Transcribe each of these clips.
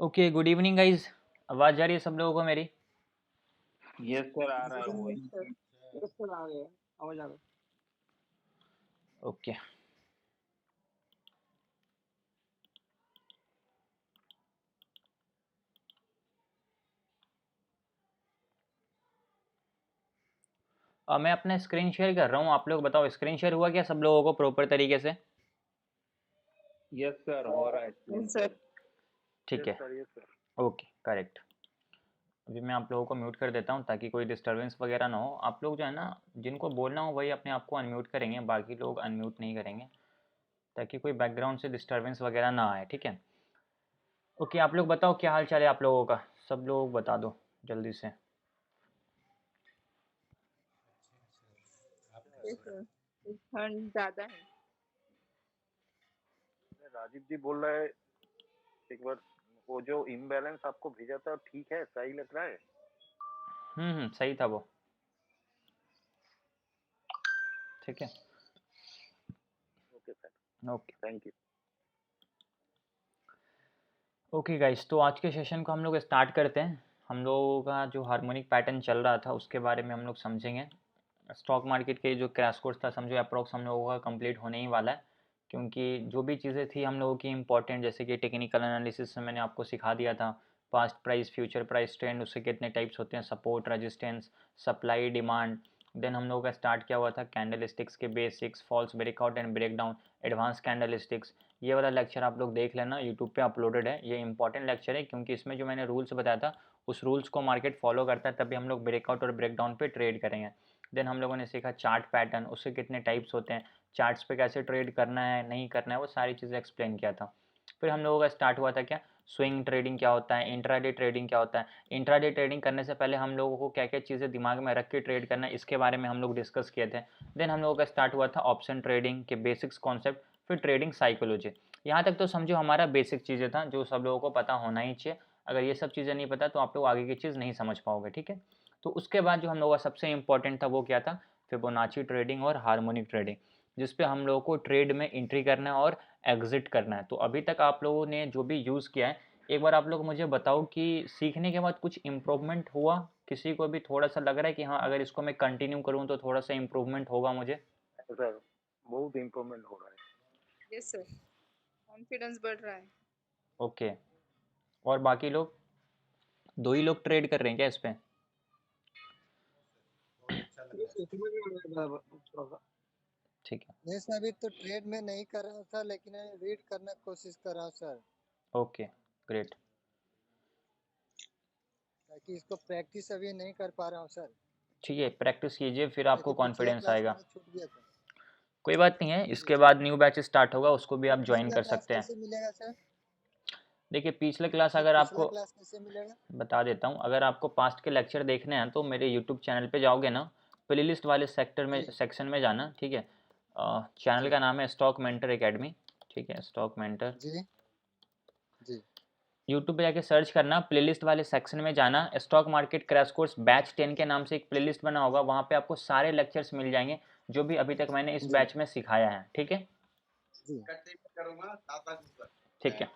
Okay, good evening guys. आवाज़ जा रही है सब लोगों को मेरी? यस सर, आ रहा है yes voice. Sir. Yes sir, आ गया। आवाज आ गया। ओके। मैं अपना स्क्रीन शेयर कर रहा हूँ, आप लोग बताओ स्क्रीन शेयर हुआ क्या सब लोगों को प्रॉपर तरीके से? यस सर, हो रहा है स्क्रीन यस शेयर। सर। ठीक यस है। Sir, yes sir. Okay, correct. अभी मैं आप लोगों को म्यूट कर देता हूँ ताकि कोई डिस्टरबेंस वगैरह ना हो। आप लोग जो है ना, जिनको बोलना हो वही अपने आप को अनम्यूट करेंगे, बाकी लोग अनम्यूट नहीं करेंगे ताकि कोई बैकग्राउंड से डिस्टरबेंस वगैरह ना आए, ठीक है? ओके, आप लोग बताओ क्या हाल चाल है आप लोगों का? सब लोग बता दो जल्दी से। Yes sir. ठंड ज्यादा है। राजीव जी बोल रहा है, एक बार वो जो इम्बैलेंस आपको भेजा था ठीक है, सही लग रहा है? सही था वो। ठीक है। Okay sir, okay. Thank you. Okay guys, तो आज के सेशन को हम लोग स्टार्ट करते हैं। हम लोगों का जो हार्मोनिक पैटर्न चल रहा था उसके बारे में हम लोग समझेंगे। स्टॉक मार्केट के जो क्रैश कोर्स था समझो अप्रोक्स हम लोगों का कंप्लीट होने ही वाला है, क्योंकि जो भी चीज़ें थी हम लोगों की इंपॉर्टेंट, जैसे कि टेक्निकल एनालिसिस से मैंने आपको सिखा दिया था। Past price, future price, trend, उससे कितने टाइप्स होते हैं, support, resistance, supply, demand. Then हम लोगों का स्टार्ट किया हुआ था कैंडल स्टिक्स के basics, false breakout and breakdown, advance candlesticks. ये वाला लेक्चर आप लोग देख लेना, यूट्यूब पे अपलोडेड है। ये इंपॉर्टेंट लेक्चर है क्योंकि इसमें जो मैंने रूल्स बताया था उस रूल्स को मार्केट फॉलो करता है, तभी हम लोग ब्रेकआउट और ब्रेकडाउन पे ट्रेड करेंगे। देन हम लोगों ने सीखा चार्ट पैटर्न, उससे कितने टाइप्स होते हैं, चार्ट्स पे कैसे ट्रेड करना है नहीं करना है, वो सारी चीज़ें एक्सप्लेन किया था। फिर हम लोगों का स्टार्ट हुआ था क्या, स्विंग ट्रेडिंग क्या होता है, इंट्राडे ट्रेडिंग क्या होता है। इंट्राडे ट्रेडिंग करने से पहले हम लोगों को क्या क्या चीज़ें दिमाग में रख के ट्रेड करना है, इसके बारे में हम लोग डिस्कस किए थे। देन हम लोगों का स्टार्ट हुआ था ऑप्शन ट्रेडिंग के बेसिक्स कॉन्सेप्ट, फिर ट्रेडिंग साइकोलॉजी। यहाँ तक तो समझो हमारा बेसिक चीज़ें था जो सब लोगों को पता होना ही चाहिए। अगर ये सब चीज़ें नहीं पता तो आप लोग आगे की चीज़ नहीं समझ पाओगे, ठीक है? तो उसके बाद जो हम लोगों का सबसे इंपॉर्टेंट था वो क्या था, फिबोनाची ट्रेडिंग और हार्मोनिक ट्रेडिंग, जिस पे हम लोगों को ट्रेड में एंट्री करना है और एग्जिट करना है। तो अभी तक आप लोगों ने जो भी यूज़ किया है, एक बार आप लोग मुझे बताओ कि सीखने के बाद कुछ इम्प्रूवमेंट हुआ? किसी को भी थोड़ा सा लग रहा है कि हाँ अगर इसको मैं कंटिन्यू करूँ तो थोड़ा सा इम्प्रूवमेंट होगा मुझे? सर, बहुत इम्प्रूवमेंट हो रहा है। Yes sir. कॉन्फिडेंस बढ़ रहा है। ओके। और बाकी लोग, दो ही लोग ट्रेड कर रहे हैं क्या इस पे? यस सर, समझ में आ रहा है बराबर थोड़ा सा। ठीक है। नहीं सर, अभी तो ट्रेड में नहीं कर रहा हूँ सर, लेकिन रीड करने की कोशिश कर रहा हूँ सर, ओके, ग्रेट। ताकि इसको प्रैक्टिस अभी नहीं कर पा रहा हूँ सर, ठीक है, प्रैक्टिस कीजिए फिर आपको ताकि पिछला कॉन्फिडेंस क्लास आएगा। मेरा छूट गया था। कोई बात नहीं है, जी इसके सर। बाद न्यू बैच स्टार्ट होगा, उसको भी तो आप ज्वाइन पिछला कर क्लास सकते हैं। कैसे मिलेगा सर? देखिए पिछले क्लास सर अगर पिछला आपको, क्लास कैसे मिलेगा? बता देता हूँ, अगर आपको पास्ट के लेक्चर देखने हैं तो मेरे यूट्यूब चैनल पे जाओगे ना, प्लेलिस्ट वाले सेक्टर में, जी सेक्शन में जाना, ठीक है? चैनल जी का नाम है स्टॉक मेंटर एकेडमी, ठीक है? Stock mentor. जी जी। यूट्यूब पे जाके सर्च करना, प्लेलिस्ट वाले सेक्शन में जाना, stock market crash course batch 10 के नाम से एक प्लेलिस्ट बना होगा, वहाँ पे आपको सारे लेक्चर्स मिल जाएंगे जो भी अभी तक मैंने इस जी बैच में सिखाया है, ठीक है? जी। ठीक है।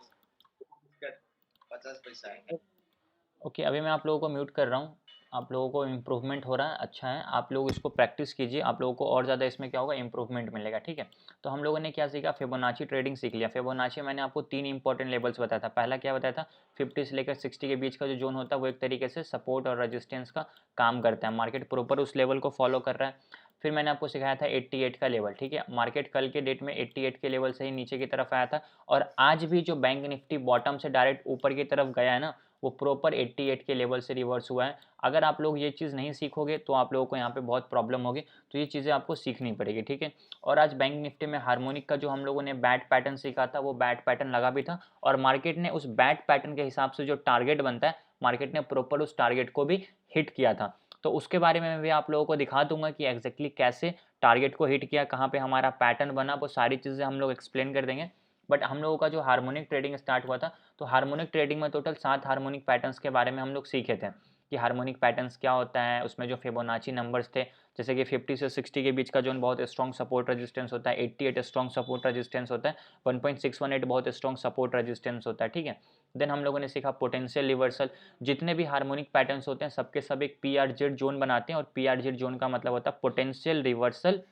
ओके, अभी मैं आप लोगों को म्यूट कर रहा हूँ। आप लोगों को इम्प्रूवमेंट हो रहा है, अच्छा है। आप लोग इसको प्रैक्टिस कीजिए, आप लोगों को और ज़्यादा इसमें क्या होगा, इम्प्रूवमेंट मिलेगा, ठीक है? तो हम लोगों ने क्या सीखा, फिबोनाची ट्रेडिंग सीख लिया। फिबोनाची मैंने आपको 3 इंपॉर्टेंट लेवल्स बताया था। पहला क्या बताया था, 50 से लेकर 60 के बीच का जो जोन होता है वो एक तरीके से सपोर्ट और रेजिस्टेंस का काम करता है। मार्केट प्रॉपर उस लेवल को फॉलो कर रहा है। फिर मैंने आपको सिखाया था 88 का लेवल, ठीक है? मार्केट कल के डेट में 88 के लेवल से ही नीचे की तरफ आया था, और आज भी जो बैंक निफ्टी बॉटम से डायरेक्ट ऊपर की तरफ गया है ना, वो प्रॉपर 88 के लेवल से रिवर्स हुआ है। अगर आप लोग ये चीज़ नहीं सीखोगे तो आप लोगों को यहाँ पे बहुत प्रॉब्लम होगी, तो ये चीज़ें आपको सीखनी पड़ेगी, ठीक है? और आज बैंक निफ्टी में हार्मोनिक का जो हम लोगों ने बैट पैटर्न सीखा था, वो बैट पैटर्न लगा भी था, और मार्केट ने उस बैट पैटर्न के हिसाब से जो टारगेट बनता है, मार्केट ने प्रॉपर उस टारगेट को भी हिट किया था। तो उसके बारे में भी आप लोगों को दिखा दूंगा कि एग्जैक्टली कैसे टारगेट को हिट किया, कहाँ पे हमारा पैटर्न बना, वो सारी चीज़ें हम लोग एक्सप्लेन कर देंगे। बट हम लोगों का जो हार्मोनिक ट्रेडिंग स्टार्ट हुआ था, तो हार्मोनिक ट्रेडिंग में टोटल 7 हार्मोनिक पैटर्न्स के बारे में हम लोग सीखे थे। कि हार्मोनिक पैटर्न्स क्या होता है, उसमें जो फिबोनाची नंबर्स थे जैसे कि 50 से 60 के बीच का जोन बहुत स्ट्रॉन्ग सपोर्ट रेजिस्टेंस होता है, 88 स्ट्रॉन्ग सपोर्ट रेजिस्टेंस होता है, 1.618 बहुत स्ट्रॉन्ग सपोर्ट रेजिस्टेंस होता है, ठीक है। देन हम लोगों ने सीखा पोटेंशियल रिवर्सल। जितने भी हार्मोनिक पैटर्न्स होते हैं सबके सब एक PRZ जोन बनाते हैं, और PRZ जोन का मतलब होता है पोटेंशियल रिवर्सल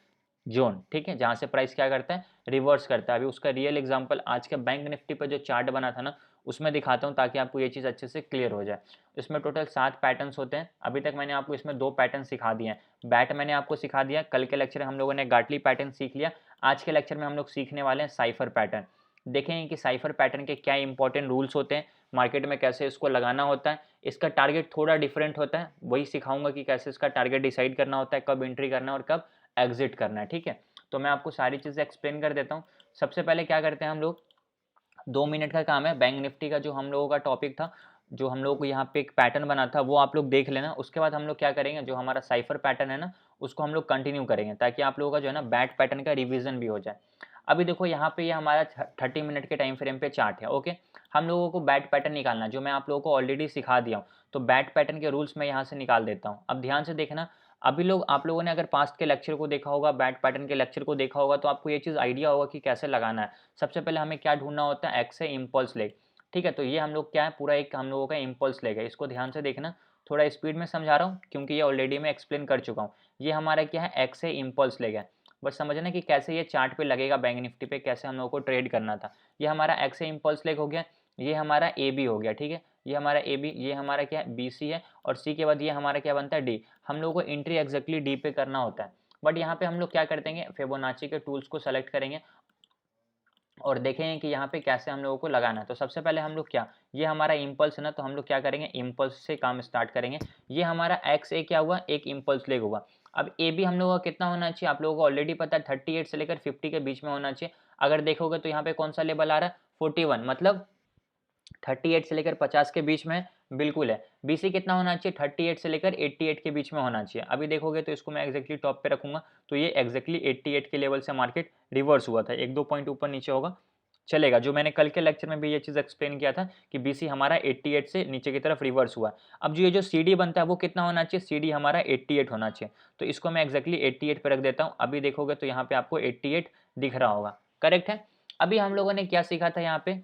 जोन, ठीक है, जहां से प्राइस क्या करता है, रिवर्स करता है। अभी उसका रियल एग्जांपल आज के बैंक निफ्टी पर जो चार्ट बना था ना उसमें दिखाता हूं, ताकि आपको ये चीज़ अच्छे से क्लियर हो जाए। इसमें टोटल 7 पैटर्न्स होते हैं। अभी तक मैंने आपको इसमें 2 पैटर्न सिखा दिए हैं। बैट मैंने आपको सिखा दिया, कल के लेक्चर में हम लोगों ने गाटली पैटर्न सीख लिया। आज के लेक्चर में हम लोग सीखने वाले हैं साइफर पैटर्न। देखेंगे कि साइफर पैटर्न के क्या इंपॉर्टेंट रूल्स होते हैं, मार्केट में कैसे इसको लगाना होता है। इसका टारगेट थोड़ा डिफरेंट होता है, वही सिखाऊंगा कि कैसे इसका टारगेट डिसाइड करना होता है, कब एंट्री करना है और कब एग्जिट करना है, ठीक है। तो मैं आपको सारी चीज़ें एक्सप्लेन कर देता हूँ। सबसे पहले क्या करते हैं हम लोग, 2 मिनट का काम है। बैंक निफ्टी का जो हम लोगों का टॉपिक था, जो हम लोग को यहाँ पे एक पैटर्न बना था, वो आप लोग देख लेना। उसके बाद हम लोग क्या करेंगे, जो हमारा साइफर पैटर्न है ना उसको हम लोग कंटिन्यू करेंगे, ताकि आप लोगों का जो है ना बैट पैटर्न का रिवीजन भी हो जाए। अभी देखो यहाँ पे ये हमारा 30 मिनट के टाइम फ्रेम पे चार्ट है, ओके। हम लोगों को बैट पैटर्न निकालना है, जो मैं आप लोगों को ऑलरेडी सिखा दिया हूँ। तो बैट पैटर्न के रूल्स मैं यहाँ से निकाल देता हूँ। अब ध्यान से देखना, अभी लोग आप लोगों ने अगर पास्ट के लेक्चर को देखा होगा, बैट पैटर्न के लेक्चर को देखा होगा, तो आपको ये चीज़ आइडिया होगा कि कैसे लगाना है। सबसे पहले हमें क्या ढूंढना होता है, एक्स से इम्पल्स लेग, ठीक है। तो ये हम लोग क्या है, पूरा एक हम लोगों का इम्पल्स लेग है। इसको ध्यान से देखना, थोड़ा स्पीड में समझा रहा हूँ क्योंकि ये ऑलरेडी मैं एक्सप्लेन कर चुका हूँ। ये हमारा क्या है, एक्स से इम्पल्स लेग है। बस समझना कि कैसे ये चार्ट पे लगेगा, बैंक निफ्टी पे कैसे हम लोगों को ट्रेड करना था। ये हमारा एक्स से इम्पल्स लेग हो गया, ये हमारा ए बी हो गया, ठीक है। ये हमारा ए बी, ये हमारा क्या है, बी सी है, और सी के बाद ये हमारा क्या बनता है, डी। हम लोगों को एंट्री एग्जैक्टली डी पे करना होता है। बट यहाँ पे हम लोग क्या करते हैं, फिबोनाची के टूल्स को सेलेक्ट करेंगे और देखेंगे कि यहाँ पे कैसे हम लोगों को लगाना है। तो सबसे पहले हम लोग क्या, ये हमारा इम्पल्स है ना, तो हम लोग क्या करेंगे, इम्पल्स से काम स्टार्ट करेंगे। ये हमारा एक्स ए क्या हुआ, एक इम्पल्स लेग हुआ। अब ए बी हम लोगों का कितना होना चाहिए, आप लोगों को ऑलरेडी पता है 38 से लेकर 50 के बीच में होना चाहिए। अगर देखोगे तो यहाँ पे कौन सा लेवल आ रहा है, 41, मतलब 38 से लेकर 50 के बीच में बिल्कुल है। बीसी कितना होना चाहिए, 38 से लेकर 88 के बीच में होना चाहिए। अभी देखोगे तो इसको मैं एक्जैक्टली टॉप पे रखूंगा, तो ये एक्जैक्टली 88 के लेवल से मार्केट रिवर्स हुआ था, 1-2 पॉइंट ऊपर नीचे होगा चलेगा। जो मैंने कल के लेक्चर में भी ये चीज़ एक्सप्लेन किया था कि बीसी हमारा 88 से नीचे की तरफ रिवर्स हुआ। अब जो ये जो सीडी बनता है वो कितना होना चाहिए, सीडी हमारा 88 होना चाहिए। तो इसको मैं एक्जैक्टली 88 पे रख देता हूँ। अभी देखोगे तो यहाँ पे आपको 88 दिख रहा होगा, करेक्ट है। अभी हम लोगों ने क्या सीखा था यहाँ पे,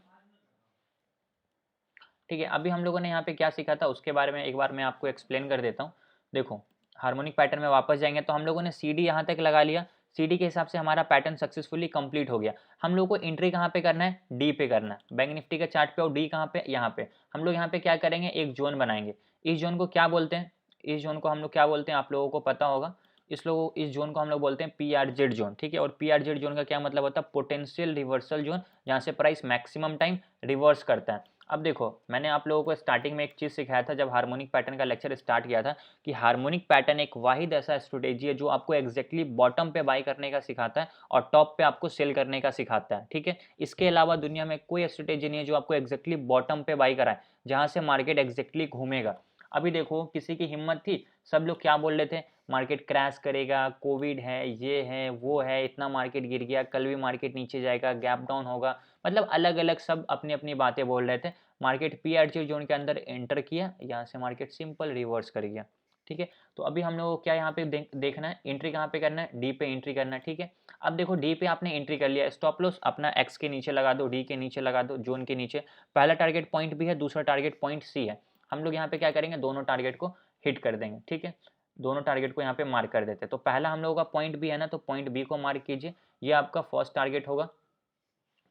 ठीक है। अभी हम लोगों ने यहाँ पे क्या सीखा था उसके बारे में एक बार मैं आपको एक्सप्लेन कर देता हूँ। देखो, हार्मोनिक पैटर्न में वापस जाएंगे तो हम लोगों ने सी डी यहाँ तक लगा लिया। सी डी के हिसाब से हमारा पैटर्न सक्सेसफुली कंप्लीट हो गया। हम लोग को एंट्री कहाँ पे करना है, डी पे करना है। बैंक निफ्टी के चार्ट पे और डी कहाँ पे, यहाँ पे। हम लोग यहाँ पे क्या करेंगे, एक जोन बनाएंगे। इस जोन को क्या बोलते हैं, इस जोन को हम लोग क्या बोलते हैं, आप लोगों को पता होगा। इस जोन को हम लोग बोलते हैं PRZ जोन, ठीक है। और PRZ जोन का क्या मतलब होता है, पोटेंशियल रिवर्सल जोन, जहाँ से प्राइस मैक्सिमम टाइम रिवर्स करता है। अब देखो, मैंने आप लोगों को स्टार्टिंग में एक चीज़ सिखाया था जब हार्मोनिक पैटर्न का लेक्चर स्टार्ट किया था, कि हार्मोनिक पैटर्न एक वाहिद ऐसा स्ट्रेटेजी है जो आपको एग्जैक्टली बॉटम पे बाई करने का सिखाता है और टॉप पे आपको सेल करने का सिखाता है, ठीक है। इसके अलावा दुनिया में कोई स्ट्रेटेजी नहीं है जो आपको एग्जैक्टली बॉटम पे बाई कराए, जहाँ से मार्केट एग्जैक्टली घूमेगा। अभी देखो, किसी की हिम्मत थी, सब लोग क्या बोल रहे थे, मार्केट क्रैश करेगा, कोविड है, ये है, वो है, इतना मार्केट गिर गया, कल भी मार्केट नीचे जाएगा, गैप डाउन होगा, मतलब अलग अलग सब अपनी अपनी बातें बोल रहे थे। मार्केट PRZ जोन के अंदर एंटर किया, यहाँ से मार्केट सिंपल रिवर्स कर गया, ठीक है। तो अभी हम लोगों को क्या यहाँ पे देखना है, एंट्री कहाँ पे करना है, डी पे एंट्री करना है, ठीक है। अब देखो, डी पे आपने एंट्री कर लिया, स्टॉप लॉस अपना एक्स के नीचे लगा दो, डी के नीचे लगा दो, जोन के नीचे। पहला टारगेट पॉइंट बी है, दूसरा टारगेट पॉइंट सी है। हम लोग यहाँ पे क्या करेंगे, दोनों टारगेट को हिट कर देंगे, ठीक है। दोनों टारगेट को यहाँ पे मार्क कर देते हैं। तो पहला हम लोगों का पॉइंट बी है ना, तो पॉइंट बी को मार्क कीजिए, ये आपका फर्स्ट टारगेट होगा,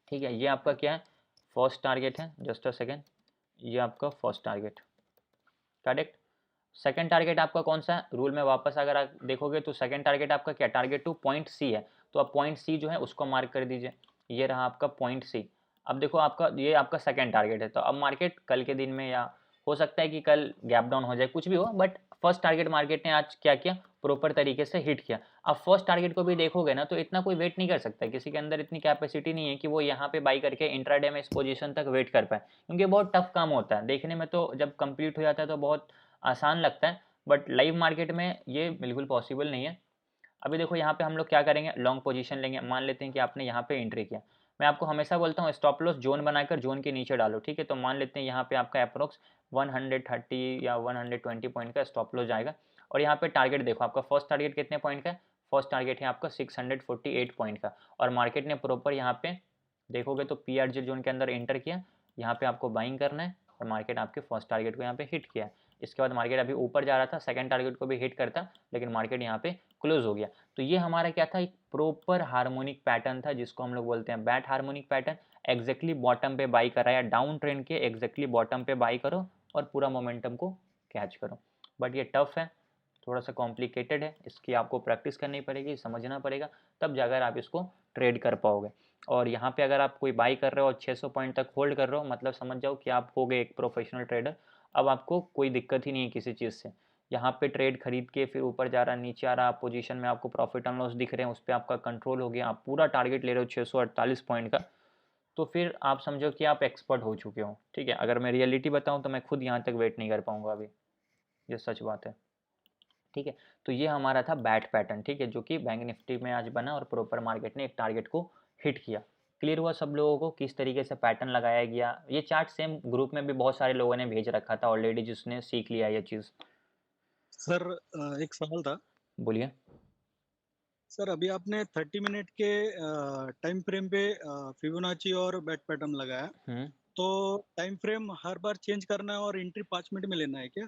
ठीक है। ये आपका क्या है, फर्स्ट टारगेट है, जस्ट अ सेकेंड, ये आपका first target, correct. Second target आपका कौन सा है, रूल में वापस अगर आप देखोगे तो सेकंड टारगेट आपका क्या, टारगेट टू पॉइंट सी है। तो आप पॉइंट सी जो है उसको मार्क कर दीजिए, ये रहा आपका पॉइंट सी। अब देखो, आपका ये आपका सेकंड टारगेट है। तो अब मार्केट कल के दिन में, या हो सकता है कि कल गैप डाउन हो जाए, कुछ भी हो, बट फर्स्ट टारगेट मार्केट ने आज क्या किया, प्रॉपर तरीके से हिट किया। अब फर्स्ट टारगेट को भी देखोगे ना, तो इतना कोई वेट नहीं कर सकता, किसी के अंदर इतनी कैपेसिटी नहीं है कि वो यहाँ पे बाई करके इंट्राडे में इस पोजीशन तक वेट कर पाए, क्योंकि बहुत टफ काम होता है। देखने में तो जब कंप्लीट हो जाता है तो बहुत आसान लगता है, बट लाइव मार्केट में ये बिल्कुल पॉसिबल नहीं है। अभी देखो, यहाँ पे हम लोग क्या करेंगे, लॉन्ग पोजीशन लेंगे। मान लेते हैं कि आपने यहाँ पे एंट्री किया, मैं आपको हमेशा बोलता हूँ स्टॉप लॉस जोन बनाकर जोन के नीचे डालो, ठीक है। तो मान लेते हैं यहाँ पे आपका अप्रोक्स 130 या 120 पॉइंट का स्टॉप लॉस जाएगा, और यहाँ पे टारगेट देखो, आपका फर्स्ट टारगेट कितने पॉइंट का है, फर्स्ट टारगेट है आपका 648 पॉइंट का, और मार्केट ने प्रॉपर यहाँ पे देखोगे तो पीआरजे जोन के अंदर एंटर किया, यहाँ पे आपको बाइंग करना है, और मार्केट आपके फर्स्ट टारगेट को यहाँ पे हिट किया। इसके बाद मार्केट अभी ऊपर जा रहा था, सेकंड टारगेट को भी हिट करता, लेकिन मार्केट यहाँ पे क्लोज हो गया। तो ये हमारा क्या था, एक प्रॉपर हार्मोनिक पैटर्न था, जिसको हम लोग बोलते हैं bat harmonic pattern. Exactly bottom पे बाई करा, या डाउन ट्रेंड के एग्जैक्टली बॉटम पे बाई करो और पूरा मोमेंटम को कैच करो। बट ये टफ है, थोड़ा सा कॉम्प्लिकेटेड है, इसकी आपको प्रैक्टिस करनी पड़ेगी, समझना पड़ेगा, तब जाकर आप इसको ट्रेड कर पाओगे। और यहाँ पे अगर आप कोई बाई कर रहे हो और 600 पॉइंट तक होल्ड कर रहे हो, मतलब समझ जाओ कि आप हो गए एक प्रोफेशनल ट्रेडर। अब आपको कोई दिक्कत ही नहीं है किसी चीज़ से। यहाँ पे ट्रेड खरीद के फिर ऊपर जा रहा, नीचे आ रहा, पोजीशन में आपको प्रॉफिट एंड लॉस दिख रहे हैं, उस पर आपका कंट्रोल हो गया, आप पूरा टारगेट ले रहे हो 648 पॉइंट का, तो फिर आप समझो कि आप एक्सपर्ट हो चुके हो, ठीक है। अगर मैं रियलिटी बताऊँ तो मैं खुद यहाँ तक वेट नहीं कर पाऊँगा अभी, ये सच बात है, ठीक है। तो ये हमारा था बैट पैटर्न, ठीक है, जो कि बैंक निफ्टी में आज बना और प्रॉपर मार्केट ने एक टारगेट को हिट किया। क्लियर हुआ सब लोगों को किस तरीके से पैटर्न लगाया गया। ये चार्ट सेम ग्रुप में भी बहुत सारे लोगों ने भेज रखा था ऑलरेडी, जिसने सीख लिया ये चीज़। सर एक सवाल था बोलिए। सर, अभी आपने 30 मिनट के टाइम फ्रेम पे फिबोनाची और बैट पैटर्न लगाया, तो टाइम फ्रेम हर बार चेंज करना है और एंट्री 5 मिनट में लेना है क्या?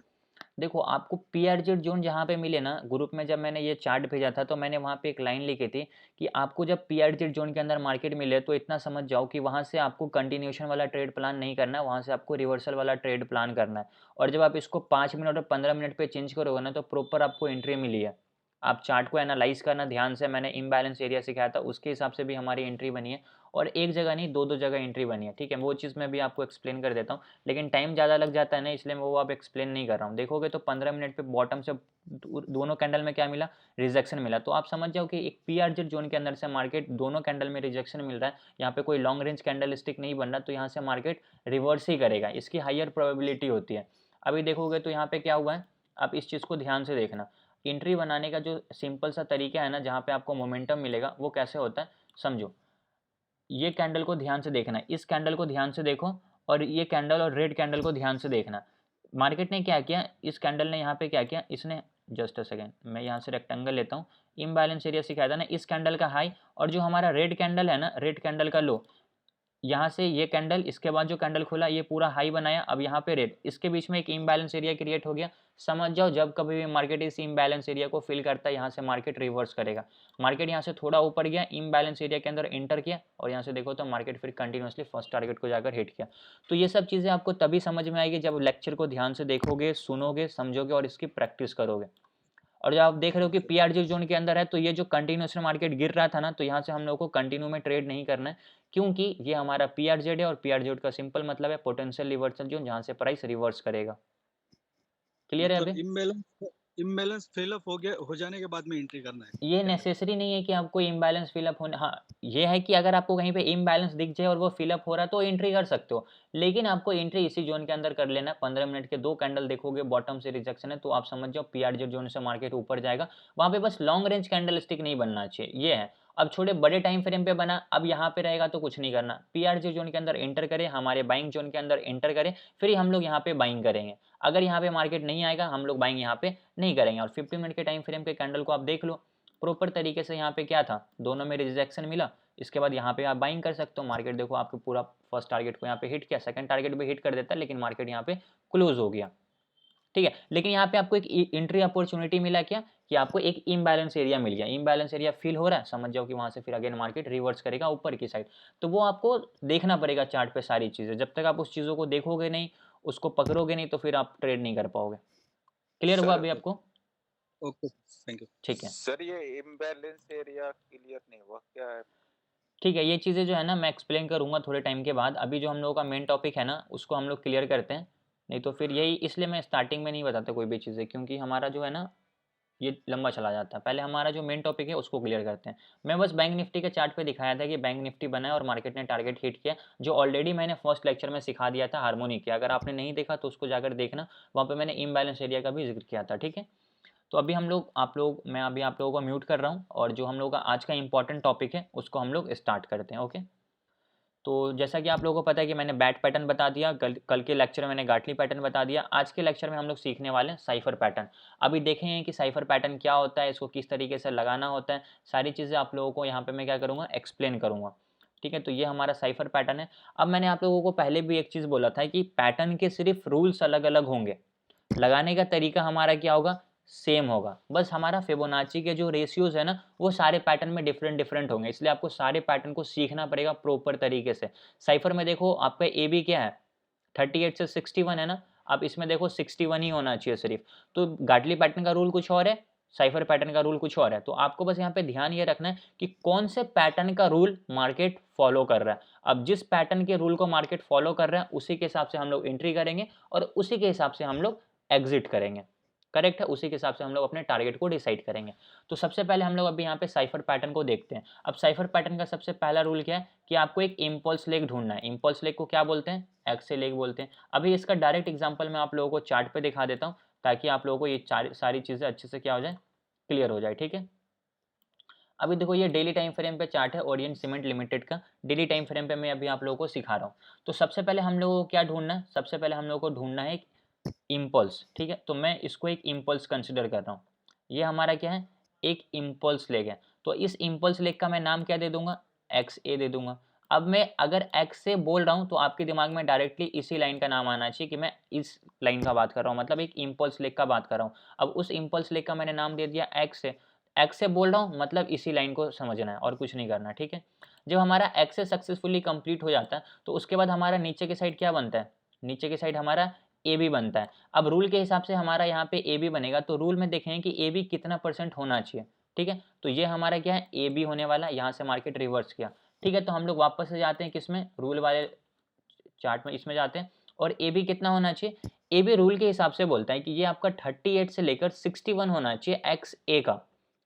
देखो, आपको पीआरजेड जोन जहाँ पे मिले ना, ग्रुप में जब मैंने ये चार्ट भेजा था तो मैंने वहाँ पे एक लाइन लिखी थी कि आपको जब पीआरजेड जोन के अंदर मार्केट मिले तो इतना समझ जाओ कि वहाँ से आपको कंटिन्यूशन वाला ट्रेड प्लान नहीं करना है, वहाँ से आपको रिवर्सल वाला ट्रेड प्लान करना है। और जब आप इसको 5 मिनट और 15 मिनट पे चेंज करोगे ना, तो प्रॉपर आपको एंट्री मिली है। आप चार्ट को एनालाइज करना ध्यान से, मैंने इम्बैलेंस एरिया सिखाया था, उसके हिसाब से भी हमारी एंट्री बनी है, और एक जगह नहीं, दो दो जगह एंट्री बनी है, ठीक है। वो चीज़ मैं भी आपको एक्सप्लेन कर देता हूँ, लेकिन टाइम ज़्यादा लग जाता है ना, इसलिए मैं वो अब एक्सप्लेन नहीं कर रहा हूँ। देखोगे तो 15 मिनट पे बॉटम से दोनों कैंडल में क्या मिला, रिजेक्शन मिला। तो आप समझ जाओ कि एक पीआरजेड जोन के अंदर से मार्केट दोनों कैंडल में रिजेक्शन मिल रहा है, यहाँ पे कोई लॉन्ग रेंज कैंडल स्टिक नहीं बन रहा, तो यहाँ से मार्केट रिवर्स ही करेगा, इसकी हाइयर प्रोबेबिलिटी होती है। अभी देखोगे तो यहाँ पे क्या हुआ है, आप इस चीज़ को ध्यान से देखना। एंट्री बनाने का जो सिंपल सा तरीका है ना, जहाँ पे आपको मोमेंटम मिलेगा, वो कैसे होता है समझो। ये कैंडल को ध्यान से देखना, इस कैंडल को ध्यान से देखो, और ये कैंडल और रेड कैंडल को ध्यान से देखना। मार्केट ने क्या किया, इस कैंडल ने यहाँ पे क्या किया, इसने जस्ट अ सेकेंड, मैं यहाँ से रेक्टेंगल लेता हूँ, इम्बैलेंस एरिया सिखाया था ना, इस कैंडल का हाई और जो हमारा रेड कैंडल है ना, रेड कैंडल का लो, यहाँ से ये कैंडल, इसके बाद जो कैंडल खुला ये पूरा हाई बनाया, अब यहाँ पे रेड, इसके बीच में एक इम्बैलेंस एरिया क्रिएट हो गया। समझ जाओ जब कभी भी मार्केट इस इम्बैलेंस एरिया को फिल करता है, यहाँ से मार्केट रिवर्स करेगा। मार्केट यहाँ से थोड़ा ऊपर गया, इम्बैलेंस एरिया के अंदर एंटर किया, और यहाँ से देखो तो मार्केट फिर कंटिन्यूसली फर्स्ट टारगेट को जाकर हिट किया। तो ये सब चीज़ें आपको तभी समझ में आएगी जब लेक्चर को ध्यान से देखोगे, सुनोगे, समझोगे और इसकी प्रैक्टिस करोगे। और जब आप देख रहे हो कि पीआरजी जोन के अंदर है, तो ये जो कंटिन्यूसली मार्केट गिर रहा था ना, तो यहाँ से हम लोगों को कंटिन्यू में ट्रेड नहीं करना है, क्योंकि ये हमारा पीआरजेड है, और पीआरजेड का सिंपल मतलब है पोटेंशियल रिवर्सल जोन, जहाँ से प्राइस रिवर्स करेगा। क्लियर है अभी? इम्बैलेंस फिल अप हो जाने के बाद में एंट्री करना है? ये नेसेसरी नहीं है कि आपको इम्बैलेंस फिलअप होने, हाँ ये है कि अगर आपको कहीं पे इम्बैलेंस दिख जाए और वो फिलअप हो रहा है तो एंट्री कर सकते हो, लेकिन आपको एंट्री इसी जोन के अंदर कर लेना है। 15 मिनट के दो कैंडल देखोगे, बॉटम से रिजेक्शन है, तो आप समझ जाओ पीआरजेड जोन से मार्केट ऊपर जाएगा। वहाँ पे बस लॉन्ग रेंज कैंडल स्टिक नहीं बनना चाहिए, ये है। अब छोटे बड़े टाइम फ्रेम पे बना, अब यहाँ पे रहेगा तो कुछ नहीं करना, पीआरजे जोन के अंदर एंटर करें, हमारे बाइंग जोन के अंदर एंटर करें, फिर हम लोग यहाँ पे बाइंग करेंगे। अगर यहाँ पे मार्केट नहीं आएगा, हम लोग बाइंग यहाँ पे नहीं करेंगे। और 50 मिनट के टाइम फ्रेम के कैंडल को आप देख लो, प्रॉपर तरीके से यहाँ पे क्या था, दोनों में रिजेक्शन मिला, इसके बाद यहाँ पे आप बाइंग कर सकते हो। मार्केट देखो आपको पूरा फर्स्ट टारगेट को यहाँ पे हिट किया, सेकंड टारगेट भी हिट कर देता है, लेकिन मार्केट यहाँ पे क्लोज हो गया, ठीक है। लेकिन यहाँ पे आपको एक एंट्री अपॉर्चुनिटी मिला क्या, कि आपको एक इम्बैलेंस एरिया मिल गया, इम्बैलेंस एरिया फील हो रहा है, समझ जाओ कि वहां से फिर अगेन मार्केट रिवर्स करेगा ऊपर की साइड। तो वो आपको देखना पड़ेगा चार्ट पे सारी चीजें, जब तक आप उस चीजों को देखोगे नहीं, उसको पकड़ोगे नहीं, तो फिर आप ट्रेड नहीं कर पाओगे। क्लियर हुआ अभी आपको? Okay, thank you. ठीक है सर, ये इम्बैलेंस एरिया क्लियर नहीं हुआ, क्या है? ठीक है, ये चीज़ें जो है ना मैं एक्सप्लेन करूँगा थोड़े टाइम के बाद। अभी जो हम लोगों का मेन टॉपिक है ना, उसको हम लोग क्लियर करते हैं, नहीं तो फिर यही, इसलिए मैं स्टार्टिंग में नहीं बताता कोई भी चीज़ें, क्योंकि हमारा जो है ना ये लंबा चला जाता है। पहले हमारा जो मेन टॉपिक है उसको क्लियर करते हैं। मैं बस बैंक निफ्टी के चार्ट पे दिखाया था कि बैंक निफ्टी बना है और मार्केट ने टारगेट हिट किया, जो ऑलरेडी मैंने फर्स्ट लेक्चर में सिखा दिया था हार्मोनिक के। अगर आपने नहीं देखा तो उसको जाकर देखना, वहाँ पे मैंने इम्बैलेंस एरिया का भी जिक्र किया था, ठीक है। तो अभी हम लोग, मैं अभी आप लोगों को म्यूट कर रहा हूँ, और जो हम लोग का आज का इंपॉर्टेंट टॉपिक है उसको हम लोग स्टार्ट करते हैं, ओके। तो जैसा कि आप लोगों को पता है कि मैंने बैट पैटर्न बता दिया, कल के लेक्चर में मैंने गाटली पैटर्न बता दिया। आज के लेक्चर में हम लोग सीखने वाले हैं साइफर पैटर्न। अभी देखेंगे कि साइफर पैटर्न क्या होता है, इसको किस तरीके से लगाना होता है, सारी चीज़ें आप लोगों को यहाँ पे मैं क्या करूँगा, एक्सप्लेन करूँगा। ठीक है, तो ये हमारा साइफर पैटर्न है। अब मैंने आप लोगों को पहले भी एक चीज़ बोला था कि पैटर्न के सिर्फ रूल्स अलग अलग होंगे, लगाने का तरीका हमारा क्या होगा, सेम होगा। बस हमारा फिबोनाची के जो रेशियोज है ना, वो सारे पैटर्न में डिफरेंट डिफरेंट होंगे, इसलिए आपको सारे पैटर्न को सीखना पड़ेगा प्रॉपर तरीके से। साइफर में देखो आपका ए बी क्या है, 38 से 61 है ना, आप इसमें देखो 61 ही होना चाहिए सिर्फ। तो गाटली पैटर्न का रूल कुछ और है, साइफर पैटर्न का रूल कुछ और है। तो आपको बस यहाँ पे ध्यान ये रखना है कि कौन से पैटर्न का रूल मार्केट फॉलो कर रहा है। अब जिस पैटर्न के रूल को मार्केट फॉलो कर रहा है उसी के हिसाब से हम लोग एंट्री करेंगे और उसी के हिसाब से हम लोग एग्जिट करेंगे। करेक्ट है, उसी के हिसाब से हम लोग अपने टारगेट को डिसाइड करेंगे। तो सबसे पहले हम लोग अभी यहाँ पे साइफर पैटर्न को देखते हैं। अब साइफर पैटर्न का सबसे पहला रूल क्या है कि आपको एक इम्पल्स लेग ढूंढना है। इम्पल्स लेग को क्या बोलते हैं, एक्से लेग बोलते हैं। अभी इसका डायरेक्ट एग्जांपल मैं आप लोगों को चार्ट पे दिखा देता हूँ ताकि आप लोगों को ये सारी चीज़ें अच्छे से क्या हो जाए, क्लियर हो जाए। ठीक है, अभी देखो ये डेली टाइम फ्रेम पे चार्ट है ओरिएंट सीमेंट लिमिटेड का। डेली टाइम फ्रेम पे मैं अभी आप लोगों को सिखा रहा हूँ। तो सबसे पहले हम लोगों को क्या ढूंढना है, सबसे पहले हम लोगों को ढूंढना है एक इम्पल्स। ठीक है, तो मैं इसको एक इम्पल्स कंसिडर कर रहा हूँ। ये हमारा क्या है, एक इम्पल्स लेग है। तो इस इम्पल्स लेग का मैं नाम क्या दे दूंगा, एक्स ए दे दूंगा। अब मैं अगर एक्स से बोल रहा हूँ तो आपके दिमाग में डायरेक्टली इसी लाइन का नाम आना चाहिए कि मैं इस लाइन का बात कर रहा हूँ, मतलब एक इम्पल्स लेग का बात कर रहा हूँ। अब उस इम्पल्स लेग का मैंने नाम दे दिया एक्स से, एक्स से बोल रहा हूँ मतलब इसी लाइन को समझना है और कुछ नहीं करना। ठीक है, जब हमारा एक्स से सक्सेसफुली कंप्लीट हो जाता है तो उसके बाद हमारा नीचे के साइड क्या बनता है, नीचे के साइड हमारा ए बी बनता है। अब रूल के हिसाब से हमारा यहाँ पे ए बी बनेगा, तो रूल में देखें कि ए बी कितना % होना चाहिए। ठीक है, तो ये हमारा क्या है, ए बी होने वाला, यहाँ से मार्केट रिवर्स किया। ठीक है, तो हम लोग वापस से जाते हैं किसमें, रूल वाले चार्ट में, इसमें जाते हैं और ए बी कितना होना चाहिए। ए बी रूल के हिसाब से बोलता है कि ये आपका 38 से लेकर 61 होना चाहिए एक्स ए का।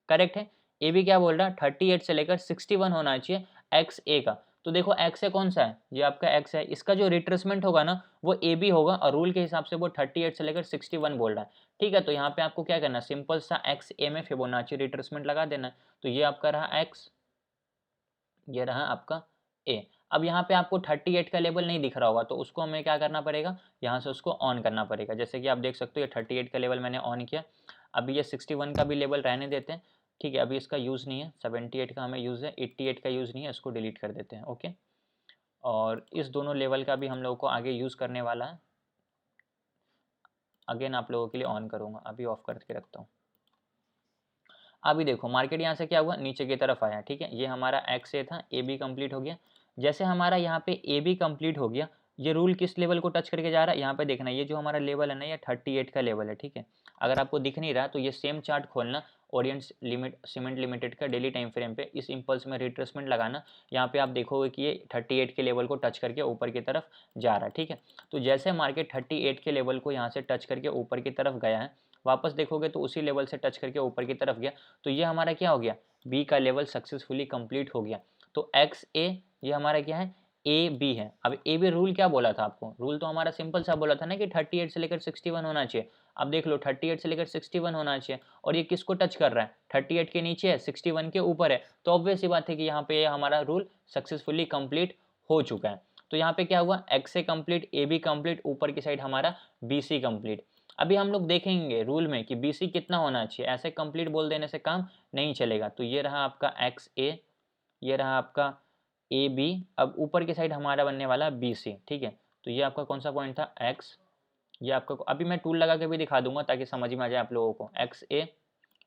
करेक्ट है, ए बी क्या बोल रहा है, 38 से लेकर 61 होना चाहिए एक्स ए का। तो देखो एक्स ए कौन सा है, ये आपका एक्स है, इसका जो रिट्रेसमेंट होगा ना वो ए बी होगा और रूल के हिसाब से वो 38 से लेकर 61 बोल रहा है। ठीक है, तो यहाँ पे आपको क्या करना है, सिंपल सा एक्स ए में फिबोनाची रिट्रेसमेंट लगा देना है। तो ये आपका रहा एक्स, ये रहा आपका ए। अब यहाँ पे आपको 38 का लेवल नहीं दिख रहा होगा तो उसको हमें क्या करना पड़ेगा, यहाँ से उसको ऑन करना पड़ेगा। जैसे कि आप देख सकते हो ये 38 का लेवल मैंने ऑन किया। अभी ये 61 का भी लेवल रहने देते हैं। ठीक है, अभी इसका यूज़ नहीं है, 78 का हमें यूज़ है, 88 का यूज़ नहीं है, इसको डिलीट कर देते हैं। ओके, और इस दोनों लेवल का भी हम लोगों को आगे यूज़ करने वाला है। अगेन आप लोगों के लिए ऑन करूँगा, अभी ऑफ करके रखता हूँ। अभी देखो मार्केट यहाँ से क्या हुआ, नीचे की तरफ आया। ठीक है, ये हमारा एक्स ए था, ए बी कंप्लीट हो गया। जैसे हमारा यहाँ पे ए बी कंप्लीट हो गया, ये रूल किस लेवल को टच करके जा रहा है, यहाँ पे देखना, ये जो हमारा लेवल है ना ये 38 का लेवल है। ठीक है, अगर आपको दिख नहीं रहा तो ये सेम चार्ट खोलना, ओरिएंट सीमेंट लिमिटेड का डेली टाइम फ्रेम पे, इस इम्पल्स में रिट्रेसमेंट लगाना। यहाँ पे आप देखोगे कि ये 38 के लेवल को टच करके ऊपर की तरफ जा रहा है। ठीक है, तो जैसे मार्केट 38 के लेवल को यहाँ से टच करके ऊपर की तरफ गया है, वापस देखोगे तो उसी लेवल से टच करके ऊपर की तरफ गया। तो ये हमारा क्या हो गया, बी का लेवल सक्सेसफुली कंप्लीट हो गया। तो एक्स ए ये हमारा क्या है, ए बी है। अब ए बी रूल क्या बोला था आपको, रूल तो हमारा सिंपल सा बोला था ना कि 38 से लेकर 61 होना चाहिए। अब देख लो 38 से लेकर 61 होना चाहिए और ये किसको टच कर रहा है, 38 के नीचे है, 61 के ऊपर है। तो ऑब्वियस सी बात है कि यहाँ पे हमारा रूल सक्सेसफुली कंप्लीट हो चुका है। तो यहाँ पे क्या हुआ, X A complete, A B complete, ऊपर की साइड हमारा बी सी कंप्लीट। अभी हम लोग देखेंगे रूल में कि BC कितना होना चाहिए, ऐसे कंप्लीट बोल देने से काम नहीं चलेगा। तो ये रहा आपका एक्स ए, ये रहा आपका ए बी, अब ऊपर की साइड हमारा बनने वाला BC। ठीक है, तो ये आपका कौन सा पॉइंट था, एक्स, ये आपका, अभी मैं टूल लगा के भी दिखा दूंगा ताकि समझ में आ जाए आप लोगों को। एक्स ए,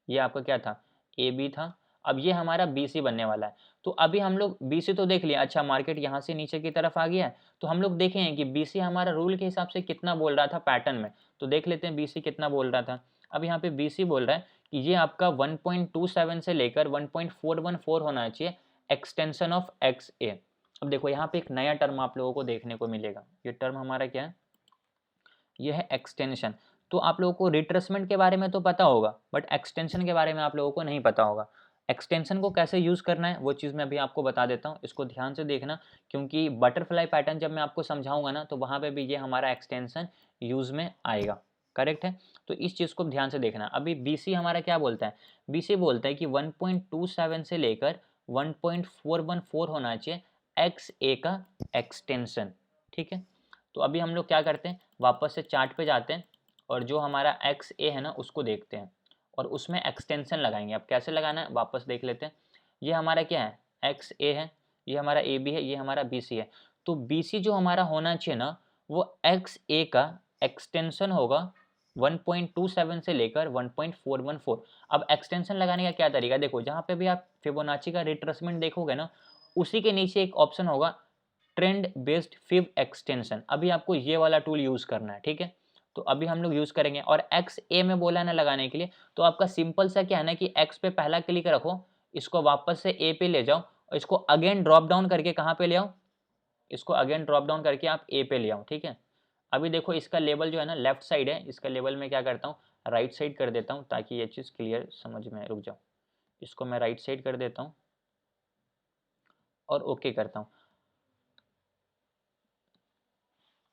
ये आपका क्या था, ए बी था। अब ये हमारा BC बनने वाला है। तो अभी हम लोग BC तो देख लिया, अच्छा मार्केट यहाँ से नीचे की तरफ आ गया है, तो हम लोग देखें कि BC हमारा रूल के हिसाब से कितना बोल रहा था पैटर्न में। तो देख लेते हैं BC कितना बोल रहा था। अब यहाँ पे BC बोल रहा है कि ये आपका 1.27 से लेकर 1.414 होना चाहिए एक्सटेंशन ऑफ एक्स ए। अब देखो यहाँ पे एक नया टर्म आप लोगों को देखने को मिलेगा, ये टर्म हमारा क्या है, ये है एक्सटेंशन। तो आप लोगों को रिट्रेसमेंट के बारे में तो पता होगा बट एक्सटेंशन के बारे में आप लोगों को नहीं पता होगा। एक्सटेंशन को कैसे यूज़ करना है वो चीज़ मैं अभी आपको बता देता हूँ, इसको ध्यान से देखना, क्योंकि बटरफ्लाई पैटर्न जब मैं आपको समझाऊंगा ना तो वहाँ पे भी ये हमारा एक्सटेंशन यूज़ में आएगा। करेक्ट है, तो इस चीज़ को ध्यान से देखना। अभी BC हमारा क्या बोलता है, BC बोलता है कि 1.27 से लेकर 1.414 होना चाहिए एक्स ए का एक्सटेंशन, ठीक है। तो अभी हम लोग क्या करते हैं, वापस से चार्ट पे जाते हैं और जो हमारा एक्स ए है ना उसको देखते हैं और उसमें एक्सटेंशन लगाएंगे। अब कैसे लगाना है वापस देख लेते हैं। ये हमारा क्या है, एक्स ए है, ये हमारा ए बी है, ये हमारा बी सी है। तो बी सी जो हमारा होना चाहिए ना वो एक्स ए का एक्सटेंशन होगा 1.27 से लेकर 1.414। अब एक्सटेंशन लगाने का क्या तरीका, देखो जहाँ पे भी आप फिबोनाची का रिट्रेसमेंट देखोगे ना उसी के नीचे एक ऑप्शन होगा ट्रेंड बेस्ड फिब एक्सटेंशन। अभी आपको ये वाला टूल यूज़ करना है, ठीक है। तो अभी हम लोग यूज़ करेंगे और एक्स ए में बोला है ना लगाने के लिए, तो आपका सिंपल सा क्या है ना कि एक्स पे पहला क्लिक रखो, इसको वापस से ए पे ले जाओ और इसको अगेन ड्रॉप डाउन करके कहाँ पे ले आओ, इसको अगेन ड्रॉप डाउन करके आप ए पे ले आओ, ठीक है। अभी देखो इसका लेवल जो है ना लेफ्ट साइड है, इसका लेवल मैं क्या करता हूँ राइट साइड कर देता हूँ ताकि ये चीज़ क्लियर समझ में, रुक जाओ, इसको मैं राइट साइड कर देता हूँ और ओके करता हूँ।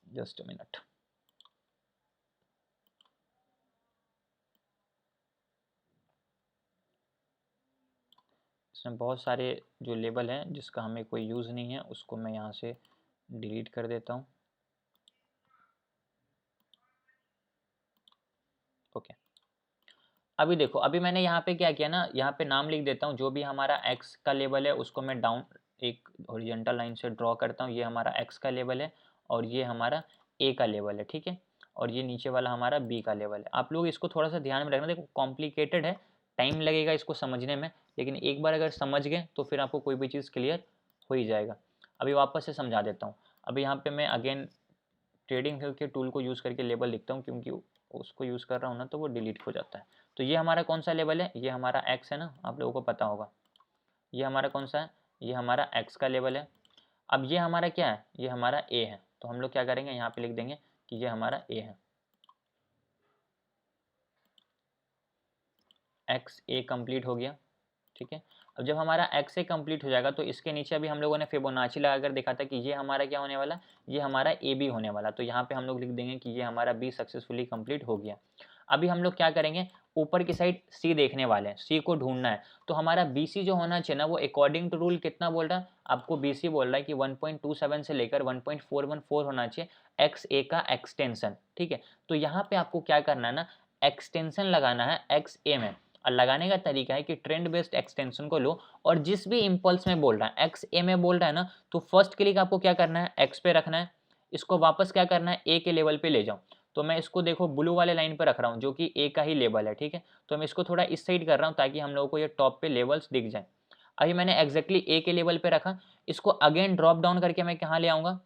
Just a minute. इसमें बहुत सारे जो लेबल हैं जिसका हमें कोई यूज़ नहीं है उसको मैं यहाँ से डिलीट कर देता हूँ। ओके, अभी देखो अभी मैंने यहाँ पे क्या किया ना, यहाँ पे नाम लिख देता हूँ, जो भी हमारा एक्स का लेबल है उसको मैं डाउन एक हॉरिजॉन्टल लाइन से ड्रॉ करता हूँ। ये हमारा एक्स का लेवल है और ये हमारा ए का लेवल है, ठीक है। और ये नीचे वाला हमारा बी का लेवल है। आप लोग इसको थोड़ा सा ध्यान में रखना, देखो कॉम्प्लिकेटेड है, टाइम लगेगा इसको समझने में, लेकिन एक बार अगर समझ गए तो फिर आपको कोई भी चीज़ क्लियर हो ही जाएगा। अभी वापस से समझा देता हूँ। अभी यहाँ पे मैं अगेन ट्रेडिंग व्यू के टूल को यूज़ करके लेबल लिखता हूँ, क्योंकि उसको यूज़ कर रहा हूँ ना तो वो डिलीट हो जाता है। तो ये हमारा कौन सा लेवल है, ये हमारा एक्स है ना, आप लोगों को पता होगा। ये हमारा कौन सा है, ये हमारा एक्स का लेवल है। अब ये हमारा क्या है, ये हमारा ए है। तो हम लोग क्या करेंगे, यहाँ पे लिख देंगे कि ये हमारा ए है। एक्स ए कंप्लीट हो गया, ठीक है। अब जब हमारा एक्स ए कंप्लीट हो जाएगा तो इसके नीचे अभी हम लोगों ने फिबोनाची लगाकर देखा था कि ये हमारा क्या होने वाला, ये हमारा ए बी होने वाला। तो यहाँ पे हम लोग लिख देंगे कि ये हमारा बी सक्सेसफुली कंप्लीट हो गया। अभी हम लोग क्या करेंगे, ऊपर की साइड सी देखने वाले हैं, सी को ढूंढना है। तो हमारा बी सी जो होना चाहिए ना वो अकॉर्डिंग टू रूल कितना बोल रहा है, आपको बी सी बोल रहा है कि 1.27 से लेकर 1.414 होना चाहिए एक्स ए का एक्सटेंशन, ठीक है। तो यहाँ पे आपको क्या करना है ना, एक्सटेंशन लगाना है एक्स ए में। और लगाने का तरीका है कि ट्रेंड बेस्ड एक्सटेंशन को लो और जिस भी इंपल्स में बोल रहा है, एक्स ए में बोल रहा है ना, तो फर्स्ट क्लिक आपको क्या करना है, एक्स पे रखना है, इसको वापस क्या करना है, ए के लेवल पे ले जाओ। तो मैं इसको देखो ब्लू वाले लाइन पे रख रहा हूँ जो कि ए का ही लेवल है, ठीक है। तो मैं इसको थोड़ा इस साइड कर रहा हूँ ताकि हम लोगों को ये टॉप पे लेवल्स दिख जाए। अभी मैंने एग्जैक्टली ए के लेवल पे रखा, इसको अगेन ड्रॉप डाउन करके मैं कहाँ ले आऊँगा,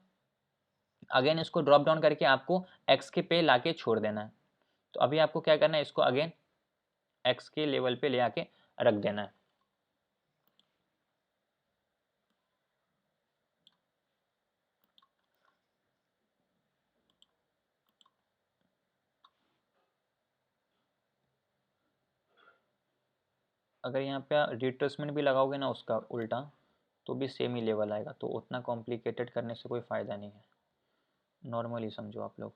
अगेन इसको ड्रॉप डाउन करके आपको एक्स के पे ला के छोड़ देना है। तो अभी आपको क्या करना है, इसको अगेन एक्स के लेवल पे ले आके रख देना है। अगर यहाँ पे रिट्रेसमेंट भी लगाओगे ना उसका उल्टा तो भी सेम ही लेवल आएगा। तो उतना कॉम्प्लिकेटेड करने से कोई फ़ायदा नहीं है, नॉर्मली समझो आप लोग।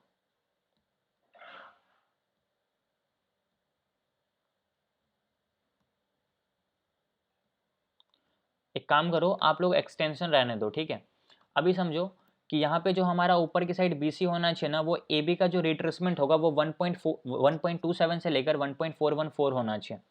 एक काम करो आप लोग, एक्सटेंशन रहने दो, ठीक है। अभी समझो कि यहाँ पे जो हमारा ऊपर की साइड BC होना चाहिए ना, वो AB का जो रिट्रेसमेंट होगा वो 1.27 से लेकर 1.414 होना चाहिए।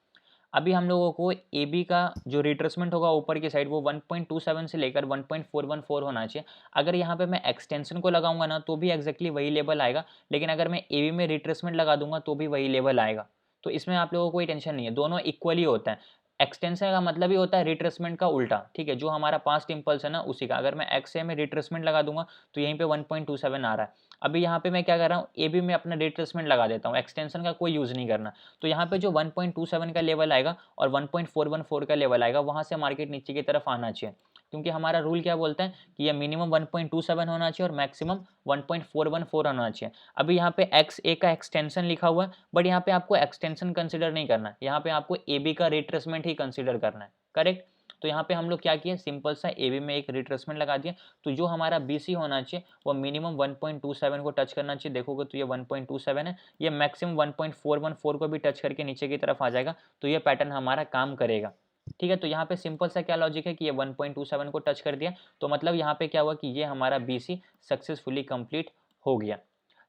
अभी हम लोगों को AB का जो रिट्रेसमेंट होगा ऊपर की साइड वो 1.27 से लेकर 1.414 होना चाहिए। अगर यहाँ पे मैं एक्सटेंशन को लगाऊंगा ना तो भी एग्जैक्टली वही लेवल आएगा, लेकिन अगर मैं AB में रिट्रेसमेंट लगा दूंगा तो भी वही लेवल आएगा। तो इसमें आप लोगों को कोई टेंशन नहीं है, दोनों इक्वली होता है। एक्सटेंशन का मतलब ही होता है रिट्रेसमेंट का उल्टा, ठीक है। जो हमारा पास्ट इंपल्स है ना उसी का, अगर मैं एक्स ए में रिट्रेसमेंट लगा दूंगा तो यहीं पे 1.27 आ रहा है। अभी यहाँ पे मैं क्या कर रहा हूँ, ए बी में अपना रिट्रेसमेंट लगा देता हूँ, एक्सटेंशन का कोई यूज़ नहीं करना। तो यहाँ पे जो 1.27 का लेवल आएगा और 1.414 का लेवल आएगा, वहाँ से मार्केट नीचे की तरफ आना चाहिए, क्योंकि हमारा रूल क्या बोलता है कि ये मिनिमम 1.27 होना चाहिए और मैक्सिमम 1.414 होना चाहिए। अभी यहाँ पे एक्स ए का एक्सटेंशन लिखा हुआ है, बट यहाँ पे आपको एक्सटेंशन कंसिडर नहीं करना है, यहाँ पे आपको ए बी का रिट्रेसमेंट ही कंसिडर करना है, करेक्ट। तो यहाँ पे हम लोग क्या किए, सिंपल सा ए बी में एक रिट्रेसमेंट लगा दिया। तो जो हमारा बी सी होना चाहिए वो मिनिमम 1.27 को टच करना चाहिए। देखोगे तो ये 1.27 है, ये मैक्सिमम 1.414 को भी टच करके नीचे की तरफ आ जाएगा। तो ये पैटर्न हमारा काम करेगा, ठीक है। तो यहाँ पे सिंपल सा क्या लॉजिक है कि ये 1.27 को टच कर दिया, तो मतलब यहाँ पे क्या हुआ कि ये हमारा BC सक्सेसफुली कंप्लीट हो गया।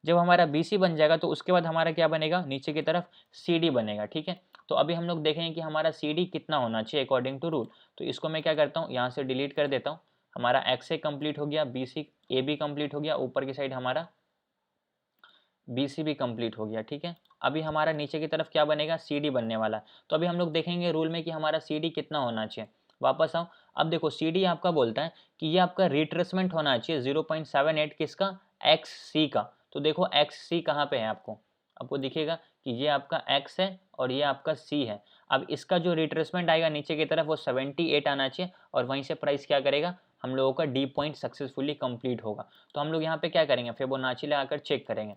जब हमारा BC बन जाएगा तो उसके बाद हमारा क्या बनेगा, नीचे की तरफ CD बनेगा। ठीक है, तो अभी हम लोग देखेंगे कि हमारा CD कितना होना चाहिए अकॉर्डिंग टू रूल। तो इसको मैं क्या करता हूँ, यहाँ से डिलीट कर देता हूँ। हमारा XA कंप्लीट हो गया, BC AB कंप्लीट हो गया, ऊपर की साइड हमारा BC भी कंप्लीट हो गया। ठीक है, अभी हमारा नीचे की तरफ क्या बनेगा, CD बनने वाला है। तो अभी हम लोग देखेंगे रूल में कि हमारा CD कितना होना चाहिए। वापस आओ, अब देखो CD आपका बोलता है कि ये आपका रिट्रेसमेंट होना चाहिए 0.78 किसका, XC का। तो देखो XC कहाँ पे है, आपको दिखेगा कि ये आपका X है और ये आपका C है। अब इसका जो रिट्रेसमेंट आएगा नीचे की तरफ वो 78 आना चाहिए, और वहीं से प्राइस क्या करेगा, हम लोगों का D पॉइंट सक्सेसफुली कंप्लीट होगा। तो हम लोग यहाँ पे क्या करेंगे, फिबोनाची लगाकर चेक करेंगे।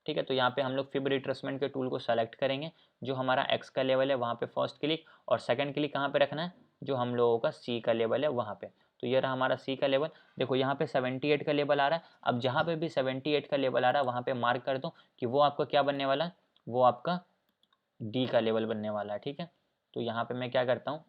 ठीक है, तो यहाँ पे हम लोग फिब रिट्रेसमेंट के टूल को सेलेक्ट करेंगे। जो हमारा X का लेवल है वहाँ पे फर्स्ट क्लिक, और सेकंड क्लिक कहाँ पे रखना है, जो हम लोगों का C का लेवल है वहाँ पे। तो ये रहा हमारा C का लेवल। देखो यहाँ पे 78 का लेवल आ रहा है। अब जहाँ पे भी 78 का लेवल आ रहा है वहाँ पे मार्क कर दो कि वो आपका क्या बनने वाला है, वो आपका D का लेवल बनने वाला है। ठीक है, तो यहाँ पे मैं क्या करता हूँ,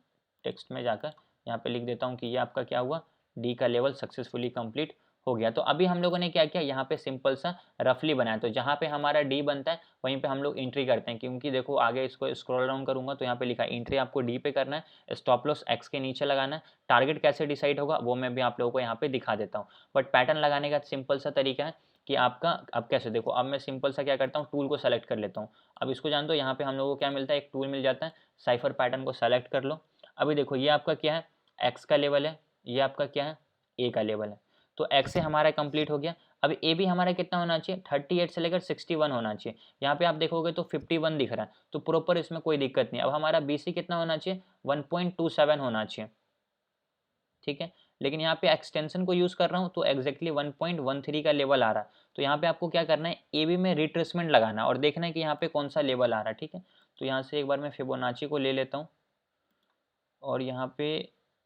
टेक्स्ट में जाकर यहाँ पे लिख देता हूँ कि ये आपका क्या हुआ, D का लेवल सक्सेसफुली कंप्लीट हो गया। तो अभी हम लोगों ने क्या किया, यहाँ पे सिंपल सा रफली बनाया। तो जहाँ पे हमारा D बनता है वहीं पे हम लोग एंट्री करते हैं, क्योंकि देखो आगे इसको स्क्रॉल डाउन करूँगा तो यहाँ पे लिखा है एंट्री आपको D पे करना है, स्टॉप लॉस X के नीचे लगाना है। टारगेट कैसे डिसाइड होगा वो मैं भी आप लोगों को यहाँ पे दिखा देता हूँ। बट पैटर्न लगाने का सिंपल सा तरीका है कि आपका, अब कैसे देखो, अब मैं सिंपल सा क्या करता हूँ, टूल को सेलेक्ट कर लेता हूँ। अब इसको जान दो, यहाँ पे हम लोगों को क्या मिलता है, एक टूल मिल जाता है, साइफर पैटर्न को सेलेक्ट कर लो। अभी देखो ये आपका क्या है, X का लेवल है, ये आपका क्या है, A का लेवल है। तो X से हमारा कंप्लीट हो गया। अब A भी हमारा कितना होना चाहिए, 38 से लेकर 61 होना चाहिए। यहाँ पे आप देखोगे तो 51 दिख रहा है, तो प्रॉपर इसमें कोई दिक्कत नहीं। अब हमारा BC कितना होना चाहिए, 1.27 होना चाहिए। ठीक है, लेकिन यहाँ पे एक्सटेंशन को यूज़ कर रहा हूँ तो एग्जैक्टली 1.13 का लेवल आ रहा है। तो यहाँ पे आपको क्या करना है, AB में रिट्रेसमेंट लगाना है और देखना है कि यहाँ पे कौन सा लेवल आ रहा है। ठीक है, तो यहाँ से एक बार मैं फिबोनाची को ले लेता हूँ और यहाँ पे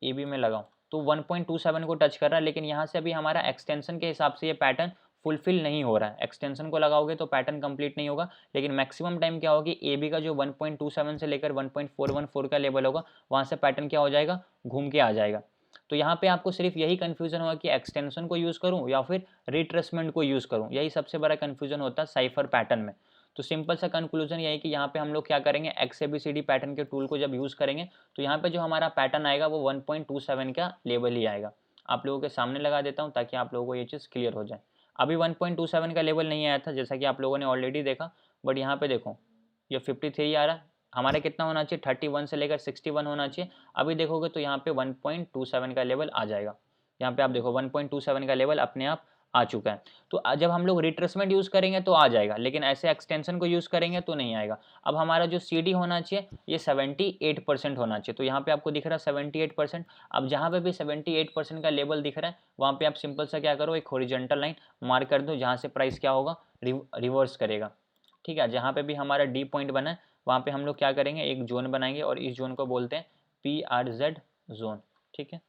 AB में लगाऊँ तो 1.27 को टच कर रहा है, लेकिन यहाँ से अभी हमारा एक्सटेंशन के हिसाब से ये पैटर्न फुलफिल नहीं हो रहा है। एक्सटेंशन को लगाओगे तो पैटर्न कंप्लीट नहीं होगा, लेकिन मैक्सिमम टाइम क्या होगी, AB का जो 1.27 से लेकर 1.414 का लेवल होगा वहाँ से पैटर्न क्या हो जाएगा, घूम के आ जाएगा। तो यहाँ पे आपको सिर्फ यही कन्फ्यूजन होगा कि एक्सटेंशन को यूज़ करूँ या फिर रिट्रेसमेंट को यूज़ करूँ, यही सबसे बड़ा कन्फ्यूजन होता है साइफर पैटर्न में। तो सिंपल सा कंक्लूजन यही कि यहाँ पे हम लोग क्या करेंगे, XABCD पैटर्न के टूल को जब यूज़ करेंगे तो यहाँ पे जो हमारा पैटर्न आएगा वो 1.27 का लेवल ही आएगा। आप लोगों के सामने लगा देता हूँ ताकि आप लोगों को ये चीज़ क्लियर हो जाए। अभी 1.27 का लेवल नहीं आया था जैसा कि आप लोगों ने ऑलरेडी देखा, बट यहाँ पे देखो ये 53 आ रहा है। हमारा कितना होना चाहिए, 31 से लेकर 61 होना चाहिए। अभी देखोगे तो यहाँ पे 1.27 का लेवल आ जाएगा। यहाँ पे आप देखो 1.27 का लेवल अपने आप आ चुका है। तो जब हम लोग रिट्रेसमेंट यूज़ करेंगे तो आ जाएगा, लेकिन ऐसे एक्सटेंशन को यूज़ करेंगे तो नहीं आएगा। अब हमारा जो CD होना चाहिए ये 78% होना चाहिए। तो यहाँ पे आपको दिख रहा है 78%। अब जहाँ पे भी 78% का लेवल दिख रहा है वहाँ पे आप सिंपल सा क्या करो, एक हॉरिजॉन्टल लाइन मार्क कर दो जहाँ से प्राइस क्या होगा, रिवर्स करेगा। ठीक है, जहाँ पे भी हमारा D पॉइंट बना है वहाँ पे हम लोग क्या करेंगे, एक जोन बनाएंगे और इस जोन को बोलते हैं PRZ जोन। ठीक है,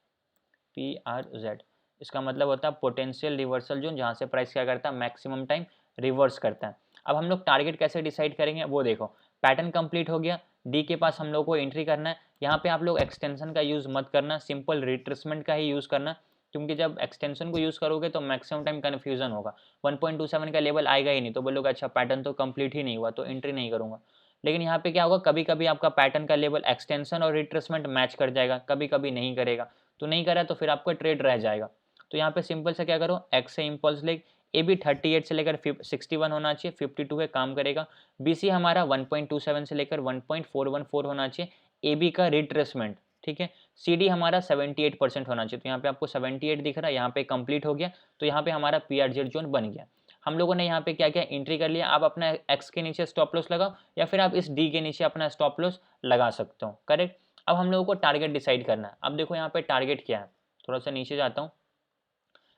PRZ इसका मतलब होता है पोटेंशियल रिवर्सल जोन, जहाँ से प्राइस क्या करता है, मैक्सिमम टाइम रिवर्स करता है। अब हम लोग टारगेट कैसे डिसाइड करेंगे वो देखो, पैटर्न कंप्लीट हो गया, D के पास हम लोग को एंट्री करना है। यहाँ पे आप लोग एक्सटेंशन का यूज़ मत करना, सिंपल रिट्रेसमेंट का ही यूज़ करना, क्योंकि जब एक्सटेंशन को यूज़ करोगे तो मैक्सिमम टाइम कन्फ्यूजन होगा। 1.27 का लेवल आएगा ही नहीं तो बोलोगे अच्छा पैटर्न तो कंप्लीट ही नहीं हुआ तो एंट्री नहीं करूँगा। लेकिन यहाँ पे क्या होगा, कभी कभी आपका पैटर्न का लेवल एक्सटेंशन और रिट्रेसमेंट मैच कर जाएगा, कभी कभी नहीं करेगा। तो नहीं करा तो फिर आपका ट्रेड रह जाएगा। तो यहाँ पे सिंपल से क्या करो, X से इम्पल्स लेग, AB 38 से लेकर 61 होना चाहिए, 52 के काम करेगा। BC हमारा 1.27 से लेकर 1.414 होना चाहिए, AB का रिट्रेसमेंट। ठीक है, CD हमारा 78% होना चाहिए। तो यहाँ पे आपको 78 दिख रहा है, यहाँ पे कंप्लीट हो गया, तो यहाँ पे हमारा PRZ जोन बन गया। हम लोगों ने यहाँ पे क्या क्या एंट्री कर लिया। आप अपना X के नीचे स्टॉप लॉस लगाओ या फिर आप इस D के नीचे अपना स्टॉप लॉस लगा सकते हो, करेक्ट। अब हम लोगों को टारगेट डिसाइड करना है। अब देखो यहाँ पे टारगेट क्या है, थोड़ा सा नीचे जाता हूँ।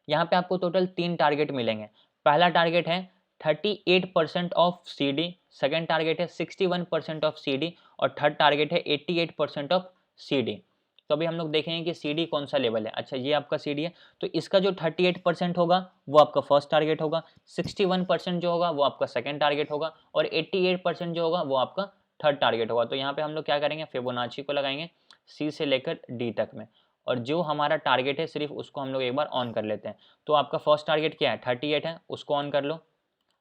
यहाँ पे आपको टोटल 3 टारगेट मिलेंगे। पहला टारगेट है 38% ऑफ CD, सेकेंड टारगेट है 61% ऑफ CD और थर्ड टारगेट है 88% ऑफ CD। तो अभी हम लोग देखेंगे कि CD कौन सा लेवल है। अच्छा ये आपका CD है, तो इसका जो 38% होगा वो आपका फर्स्ट टारगेट होगा, 61% जो होगा वो आपका सेकेंड टारगेट होगा और 88% जो होगा वो आपका थर्ड टारगेट होगा। तो यहाँ पे हम लोग क्या करेंगे, फिबोनाची को लगाएंगे। सी से लेकर डी तक में, और जो हमारा टारगेट है सिर्फ उसको हम लोग एक बार ऑन कर लेते हैं। तो आपका फर्स्ट टारगेट क्या है, 38 है, उसको ऑन कर लो।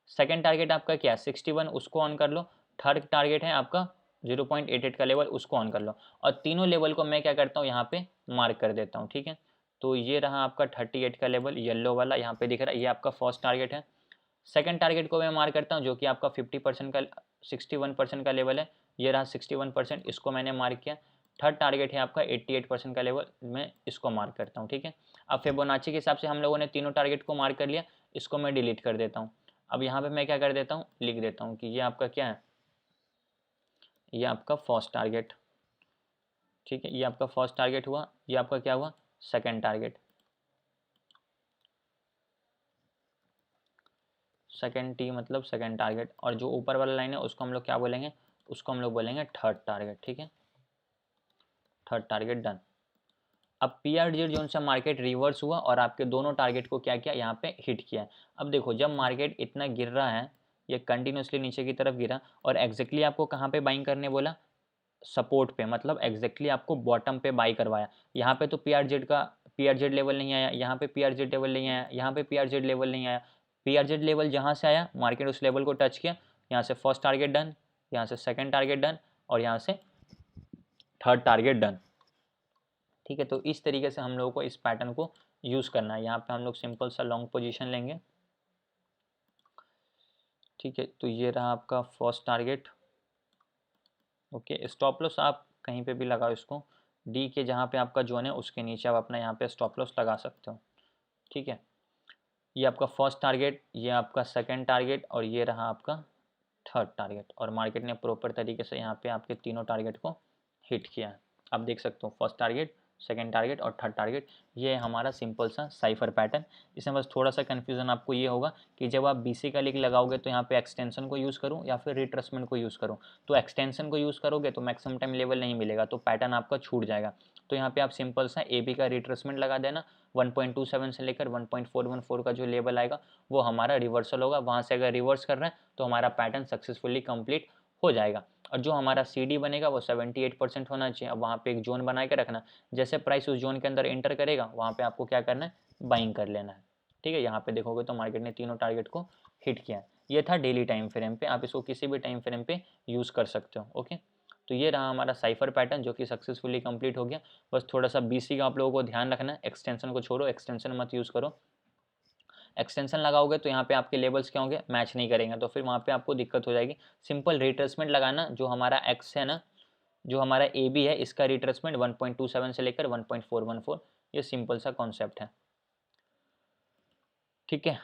सेकंड टारगेट आपका क्या है, 61, उसको ऑन कर लो। थर्ड टारगेट है आपका 0.88 का लेवल, उसको ऑन कर लो। और तीनों लेवल को मैं क्या करता हूँ, यहाँ पे मार्क कर देता हूँ, ठीक है। तो ये रहा आपका 38 का लेवल, येलो वाला यहाँ पे दिख रहा है, ये आपका फर्स्ट टारगेट है। सेकंड टारगेट को मैं मार्क करता हूँ, जो कि आपका 50% का 61% का लेवल है, ये रहा 61%, इसको मैंने मार्क किया। थर्ड टारगेट है आपका 88% का लेवल, मैं इसको मार्क करता हूँ, ठीक है। अब फिबोनाची के हिसाब से हम लोगों ने तीनों टारगेट को मार्क कर लिया, इसको मैं डिलीट कर देता हूँ। अब यहाँ पे मैं क्या कर देता हूँ, लिख देता हूँ कि ये आपका क्या है, ये आपका फर्स्ट टारगेट, ठीक है। ये आपका फर्स्ट टारगेट हुआ, ये आपका क्या हुआ, सेकंड टारगेट, सेकंड टी मतलब सेकंड टारगेट, और जो ऊपर वाला लाइन है उसको हम लोग क्या बोलेंगे, उसको हम लोग बोलेंगे थर्ड टारगेट, ठीक है। Third target done. अब पी आर जेड जोन से मार्केट रिवर्स हुआ और आपके दोनों टारगेट को क्या किया, यहाँ पे हिट किया। अब देखो जब मार्केट इतना गिर रहा है, ये कंटिन्यूसली नीचे की तरफ गिरा, और एग्जैक्टली आपको कहाँ पे बाइंग करने बोला, सपोर्ट पे, मतलब एग्जैक्टली आपको बॉटम पे बाई करवाया। यहाँ पे तो पी आर जेड लेवल नहीं आया, यहाँ पे पी आर जेड लेवल नहीं आया, यहाँ पे पी आर जेड लेवल नहीं आया। पी आर जेड लेवल जहाँ से आया मार्केट उस लेवल को टच किया, यहाँ से फर्स्ट टारगेट डन, यहाँ से सेकंड टारगेट डन, और यहाँ से थर्ड टारगेट डन, ठीक है। तो इस तरीके से हम लोगों को इस पैटर्न को यूज़ करना है। यहाँ पे हम लोग सिंपल सा लॉन्ग पोजीशन लेंगे, ठीक है। तो ये रहा आपका first target, okay. Stop loss आप कहीं पे भी लगाओ इसको, डी के जहाँ पे आपका जोन है उसके नीचे आप अपना यहाँ पे स्टॉप लॉस लगा सकते हो, ठीक है। ये आपका फर्स्ट टारगेट, ये आपका सेकंड टारगेट, और ये रहा आपका थर्ड टारगेट, और मार्केट ने प्रॉपर तरीके से यहाँ पे आपके तीनों टारगेट को हिट किया है। आप देख सकते हो फर्स्ट टारगेट, सेकंड टारगेट और थर्ड टारगेट, ये हमारा सिंपल सा साइफर पैटर्न। इसमें बस थोड़ा सा कन्फ्यूजन आपको ये होगा कि जब आप बीसी का लिंक लगाओगे तो यहाँ पे एक्सटेंशन को यूज़ करूँ या फिर रिट्रेसमेंट को यूज़ करूँ। तो एक्सटेंशन को यूज़ करोगे तो मैक्सिमम टाइम लेवल नहीं मिलेगा, तो पैटर्न आपका छूट जाएगा। तो यहाँ पे आप सिंपल सा ए बी का रिट्रेसमेंट लगा देना, 1.27 से लेकर 1.414 का जो लेवल आएगा वो हमारा रिवर्सल होगा। वहाँ से अगर रिवर्स कर रहे हैं तो हमारा पैटर्न सक्सेसफुली कंप्लीट हो जाएगा। और जो हमारा CD बनेगा वो 78% होना चाहिए। अब वहाँ पे एक जोन बना के रखना, जैसे प्राइस उस जोन के अंदर एंटर करेगा वहाँ पे आपको क्या करना है, बाइंग कर लेना है, ठीक है। यहाँ पे देखोगे तो मार्केट ने तीनों टारगेट को हिट किया है। ये था डेली टाइम फ्रेम पे, आप इसको किसी भी टाइम फ्रेम पे यूज़ कर सकते हो, ओके। तो ये रहा हमारा साइफर पैटर्न जो कि सक्सेसफुली कंप्लीट हो गया। बस थोड़ा सा BC का आप लोगों को ध्यान रखना है, एक्सटेंशन को छोड़ो, एक्सटेंशन मत यूज़ करो। एक्सटेंशन लगाओगे तो यहाँ पे आपके लेवल्स क्या होंगे, मैच नहीं करेंगे, तो फिर वहाँ पे आपको दिक्कत हो जाएगी। सिंपल रिट्रेसमेंट लगाना, जो हमारा एक्स है ना, जो हमारा ए बी है, इसका रिट्रेसमेंट 1.27 से लेकर 1.414, ये सिंपल सा कॉन्सेप्ट है, ठीक है।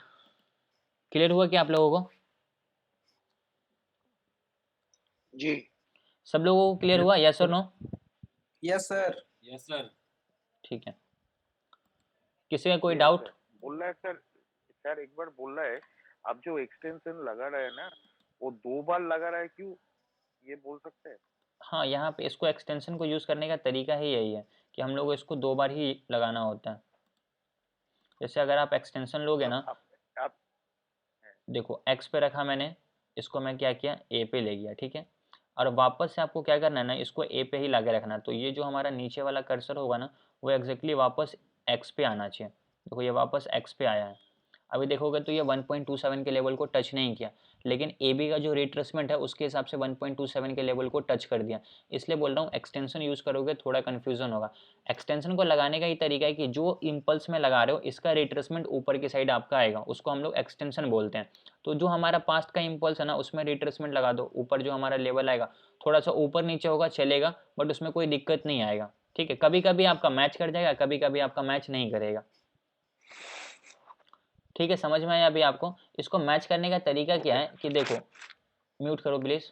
क्लियर हुआ क्या आप लोगों को? जी सब लोगों को क्लियर हुआ, यस और no? Yes sir. Yes sir. ठीक है, किसी का कोई Yes, डाउट? sir. बोल रहा है सर एक बार बोल रहा है, आप जो एक्सटेंशन लगा रहे हैं ना वो 2 बार लगा रहा है, क्यों, ये बोल सकते हैं? हाँ, यहाँ पे इसको एक्सटेंशन को यूज़ करने का तरीका ही यही है कि हम लोग को इसको 2 बार ही लगाना होता है। जैसे अगर आप एक्सटेंशन लोगे ना, आप देखो एक्स पे रखा मैंने, इसको मैं क्या किया, ए पे ले गया, ठीक है। और वापस से आपको क्या करना है ना, इसको ए पे ही ला के रखना है। तो ये जो हमारा नीचे वाला कर्सर होगा ना, वो एग्जैक्टली वापस एक्स पे आना चाहिए। देखो ये वापस एक्स पे आया है। अभी देखोगे तो ये 1.27 के लेवल को टच नहीं किया, लेकिन ए बी का जो रिट्रेसमेंट है उसके हिसाब से 1.27 के लेवल को टच कर दिया। इसलिए बोल रहा हूँ एक्सटेंशन यूज़ करोगे थोड़ा कन्फ्यूजन होगा। एक्सटेंशन को लगाने का ही तरीका है कि जो इम्पल्स में लगा रहे हो इसका रिट्रेसमेंट ऊपर की साइड आपका आएगा, उसको हम लोग एक्सटेंशन बोलते हैं। तो जो हमारा पास्ट का इम्पल्स है ना उसमें रिट्रेसमेंट लगा दो, ऊपर जो हमारा लेवल आएगा थोड़ा सा ऊपर नीचे होगा चलेगा, बट उसमें कोई दिक्कत नहीं आएगा, ठीक है। कभी कभी आपका मैच कर जाएगा, कभी कभी आपका मैच नहीं करेगा, ठीक है। समझ में आया अभी आपको? इसको मैच करने का तरीका क्या है कि देखो, म्यूट करो प्लीज।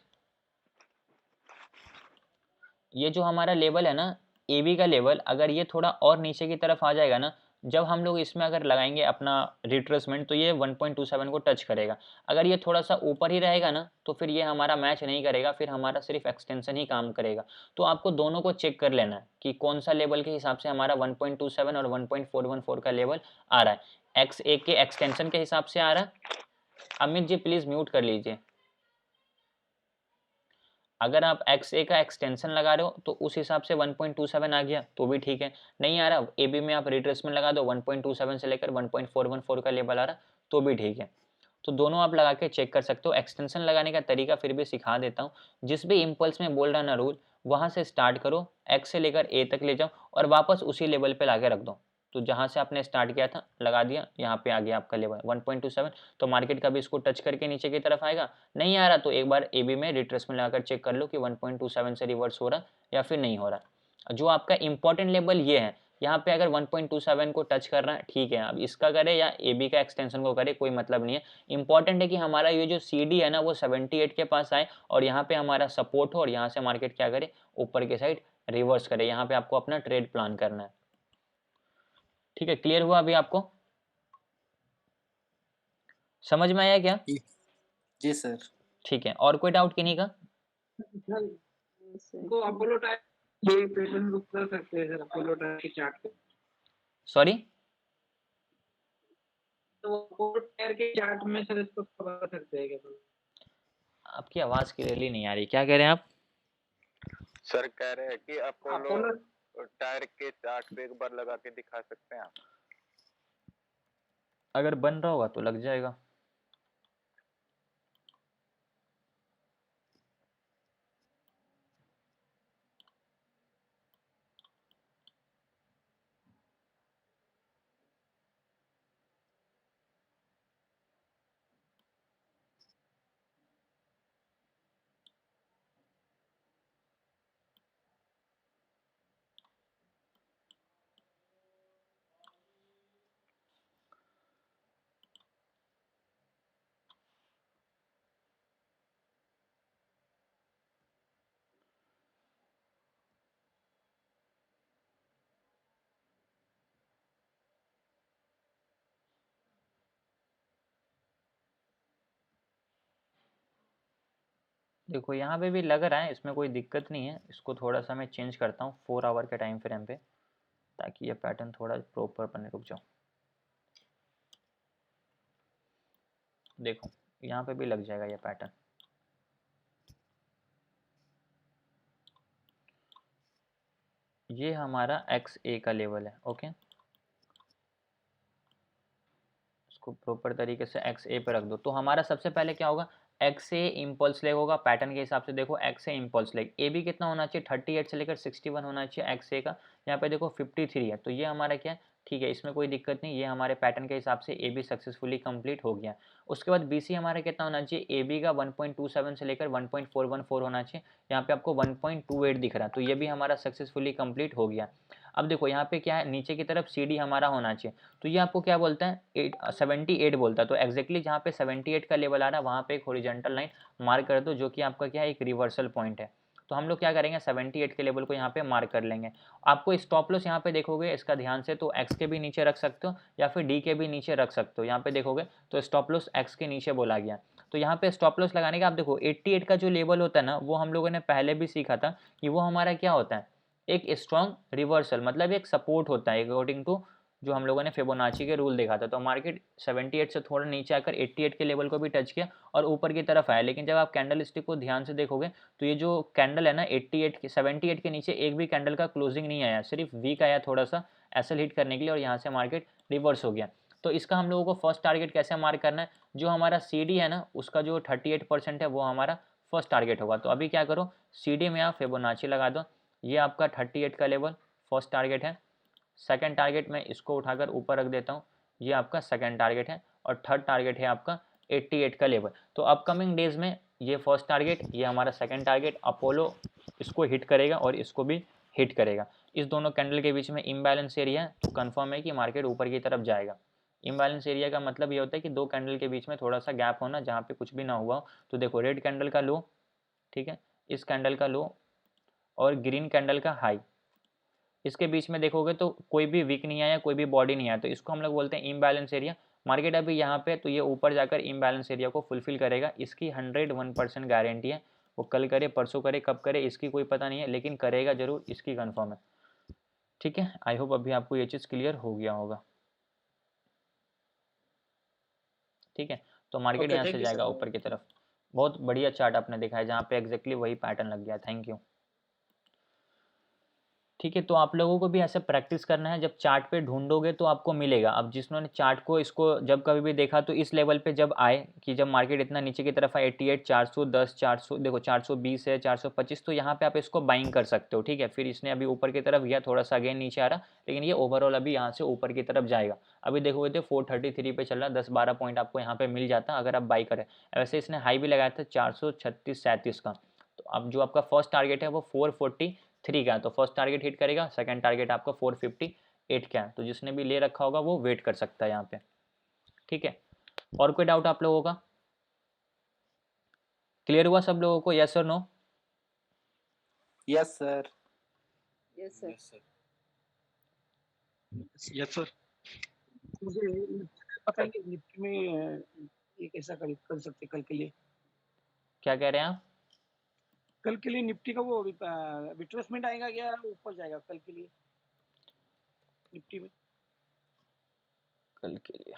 ये जो हमारा लेवल है ना, ए बी का लेवल, अगर ये थोड़ा और नीचे की तरफ आ जाएगा ना, जब हम लोग इसमें अगर लगाएंगे अपना रिट्रेसमेंट तो ये 1.27 को टच करेगा। अगर ये थोड़ा सा ऊपर ही रहेगा ना तो फिर ये हमारा मैच नहीं करेगा, फिर हमारा सिर्फ एक्सटेंशन ही काम करेगा। तो आपको दोनों को चेक कर लेना है कि कौन सा लेवल के हिसाब से हमारा 1.27 और 1.414 का लेवल आ रहा है। एक्स ए के एक्सटेंशन के हिसाब से आ रहा है। अमित जी प्लीज म्यूट कर लीजिए। अगर आप XA का एक्सटेंशन लगा रहे हो तो उस हिसाब से 1.27 आ गया तो भी ठीक है, नहीं आ रहा AB में आप रिट्रेसमेंट लगा दो 1.27 से लेकर 1.414 का लेवल आ रहा तो भी ठीक है। तो दोनों आप लगा के चेक कर सकते हो। एक्सटेंशन लगाने का तरीका फिर भी सिखा देता हूँ। जिस भी इम्पल्स में बोल रहा ना रूल, वहाँ से स्टार्ट करो, X से लेकर A तक ले जाओ और वापस उसी लेवल पे लाके रख दो। तो जहाँ से आपने स्टार्ट किया था लगा दिया, यहाँ पे आ गया आपका लेवल 1.27। तो मार्केट कभी इसको टच करके नीचे की तरफ आएगा, नहीं आ रहा तो एक बार AB में रिट्रेसमेंट लगाकर चेक कर लो कि 1.27 से रिवर्स हो रहा या फिर नहीं हो रहा। जो आपका इंपॉर्टेंट लेवल ये है, यहाँ पे अगर 1.27 को टच कर रहा है ठीक है, अब इसका करे या AB का एक्सटेंशन को करे कोई मतलब नहीं है। इंपॉर्टेंट है कि हमारा ये जो CD है ना वो 78 के पास आए और यहाँ पे हमारा सपोर्ट हो और यहाँ से मार्केट क्या करे, ऊपर के साइड रिवर्स करे। यहाँ पे आपको अपना ट्रेड प्लान करना है। ठीक है, क्लियर हुआ अभी आपको? समझ में आया क्या? जी सर। ठीक है, और कोई डाउट किन्हीं का? को अपोलो टाइप ये पैटर्न बुक कर सकते हैं सर, अपोलो टाइप के चार्ट पे। सॉरी, तो अपोलो टायर के चार्ट में सर इसको कर सकते हैं क्या? आपकी आवाज क्लियरली नहीं आ रही, क्या कह रहे हैं आप? सर कह रहे हैं कि अपोलो टायर के चार्ट पे एक बार लगा के दिखा सकते हैं आप? अगर बन रहा होगा तो लग जाएगा। देखो यहाँ पे भी लग रहा है, इसमें कोई दिक्कत नहीं है। इसको थोड़ा सा मैं चेंज करता हूँ 4 आवर के टाइम फ्रेम पे, ताकि ये पैटर्न थोड़ा प्रॉपर बने। रुक जाओ, देखो यहाँ पे भी लग जाएगा ये पैटर्न। ये हमारा XA का लेवल है, ओके। इसको प्रॉपर तरीके से XA पे रख दो। तो हमारा सबसे पहले क्या होगा, XA इम्पल्स लेग होगा। पैटर्न के हिसाब से देखो, XA इम्पल्स लेग, AB कितना होना चाहिए, 38 से लेकर 61 होना चाहिए XA का। यहाँ पे देखो 53 है, तो ये हमारा क्या है, ठीक है, इसमें कोई दिक्कत नहीं। ये हमारे पैटर्न के हिसाब से AB सक्सेसफुली कंप्लीट हो गया। उसके बाद BC हमारा कितना होना चाहिए, AB का 1.27 से लेकर 1.414 होना चाहिए। यहाँ पे आपको 1.28 दिख रहा है, तो ये भी हमारा सक्सेसफुली कंप्लीट हो गया। अब देखो यहाँ पे क्या है, नीचे की तरफ CD हमारा होना चाहिए। तो ये आपको क्या बोलता है, 78 बोलता है। तो एक्जैक्टली जहाँ पे 78 का लेवल आ रहा है वहाँ पे एक हॉरिजॉन्टल लाइन मार्क कर दो, जो कि आपका क्या है, एक रिवर्सल पॉइंट है। तो हम लोग क्या करेंगे, 78 के लेवल को यहाँ पे मार्क कर लेंगे। आपको स्टॉप लॉस यहाँ पे देखोगे इसका ध्यान से, तो X के भी नीचे रख सकते हो या फिर D के भी नीचे रख सकते हो। यहाँ पे देखोगे तो स्टॉप लॉस X के नीचे बोला गया। तो यहाँ पे स्टॉप लॉस लगाने का आप देखो 88 का जो लेवल होता है ना, वो हम लोगों ने पहले भी सीखा था कि वो हमारा क्या होता है, एक स्ट्रॉन्ग रिवर्सल, मतलब एक सपोर्ट होता है अकॉर्डिंग टू जो हम लोगों ने फिबोनाची के रूल देखा था। तो मार्केट 78 से थोड़ा नीचे आकर 88 के लेवल को भी टच किया और ऊपर की तरफ आया। लेकिन जब आप कैंडल स्टिक को ध्यान से देखोगे तो ये जो कैंडल है ना 78 के नीचे एक भी कैंडल का क्लोजिंग नहीं आया, सिर्फ वीक आया थोड़ा सा एसएल हिट करने के लिए और यहाँ से मार्केट रिवर्स हो गया। तो इसका हम लोगों को फर्स्ट टारगेट कैसे मार्क करना है, जो हमारा CD है ना उसका जो 38% है वो हमारा फर्स्ट टारगेट होगा। तो अभी क्या करो, CD में आप फिबोनाची लगा दो। ये आपका 38 का लेवल फर्स्ट टारगेट है। सेकंड टारगेट मैं इसको उठाकर ऊपर रख देता हूँ, ये आपका सेकंड टारगेट है। और थर्ड टारगेट है आपका 88 का लेवल। तो अपकमिंग डेज में ये फर्स्ट टारगेट, ये हमारा सेकंड टारगेट, अपोलो इसको हिट करेगा और इसको भी हिट करेगा। इस दोनों कैंडल के बीच में इम्बैलेंस एरिया है, तो कंफर्म है कि मार्केट ऊपर की तरफ जाएगा। इम्बैलेंस एरिया का मतलब ये होता है कि दो कैंडल के बीच में थोड़ा सा गैप होना, जहाँ पे कुछ भी ना हुआ हो। तो देखो रेड कैंडल का लो, ठीक है, इस कैंडल का लो और ग्रीन कैंडल का हाई, इसके बीच में देखोगे तो कोई भी वीक नहीं आया, कोई भी बॉडी नहीं आया। तो इसको हम लोग बोलते हैं इम्बैलेंस एरिया। मार्केट अभी यहाँ पे, तो ये ऊपर जाकर इम्बैलेंस एरिया को फुलफिल करेगा, इसकी 101% गारंटी है। वो कल करे, परसों करे, कब करे इसकी कोई पता नहीं है, लेकिन करेगा जरूर, इसकी कंफर्म है। ठीक है, आई होप अभी आपको ये चीज़ क्लियर हो गया होगा। ठीक है, तो मार्केट यहाँ से जाएगा ऊपर की तरफ। बहुत बढ़िया चार्ट आपने दिखाया जहाँ पे एग्जैक्टली वही पैटर्न लग गया, थैंक यू। ठीक है, तो आप लोगों को भी ऐसे प्रैक्टिस करना है, जब चार्ट पे ढूंढोगे तो आपको मिलेगा। अब जिन्होंने चार्ट को इसको जब कभी भी देखा तो इस लेवल पे जब आए कि जब मार्केट इतना नीचे की तरफ आए 88 410 400 देखो 420 है 425, तो यहाँ पे आप इसको बाइंग कर सकते हो। ठीक है, फिर इसने अभी ऊपर की तरफ गया, थोड़ा सा अगेन नीचे आ रहा, लेकिन ये ओवरऑल अभी यहाँ से ऊपर की तरफ जाएगा। अभी देखोगे तो 433 पे चल रहा, 10-12 पॉइंट आपको यहाँ पे मिल जाता अगर आप बाई करें। वैसे इसने हाई भी लगाया था 436-37 का। तो अब जो आपका फर्स्ट टारगेट है वो 443 का है, तो फर्स्ट टारगेट हिट करेगा, सेकंड टारगेट आपका 458 का है। तो जिसने भी ले रखा होगा वो वेट कर सकता है यहाँ पे। ठीक है, और कोई डाउट आप लोगों का? क्लियर हुआ सब लोगों को, यस और no? Yes sir. Yes sir. Yes sir. मुझे पता है कि निफ्टी में ये कैसा कर सकते कल के लिए? क्या कह रहे हैं आप? कल के लिए निफ्टी का वो रिट्रेसमेंट आएगा क्या, ऊपर जाएगा कल के लिए निफ्टी में? कल के लिए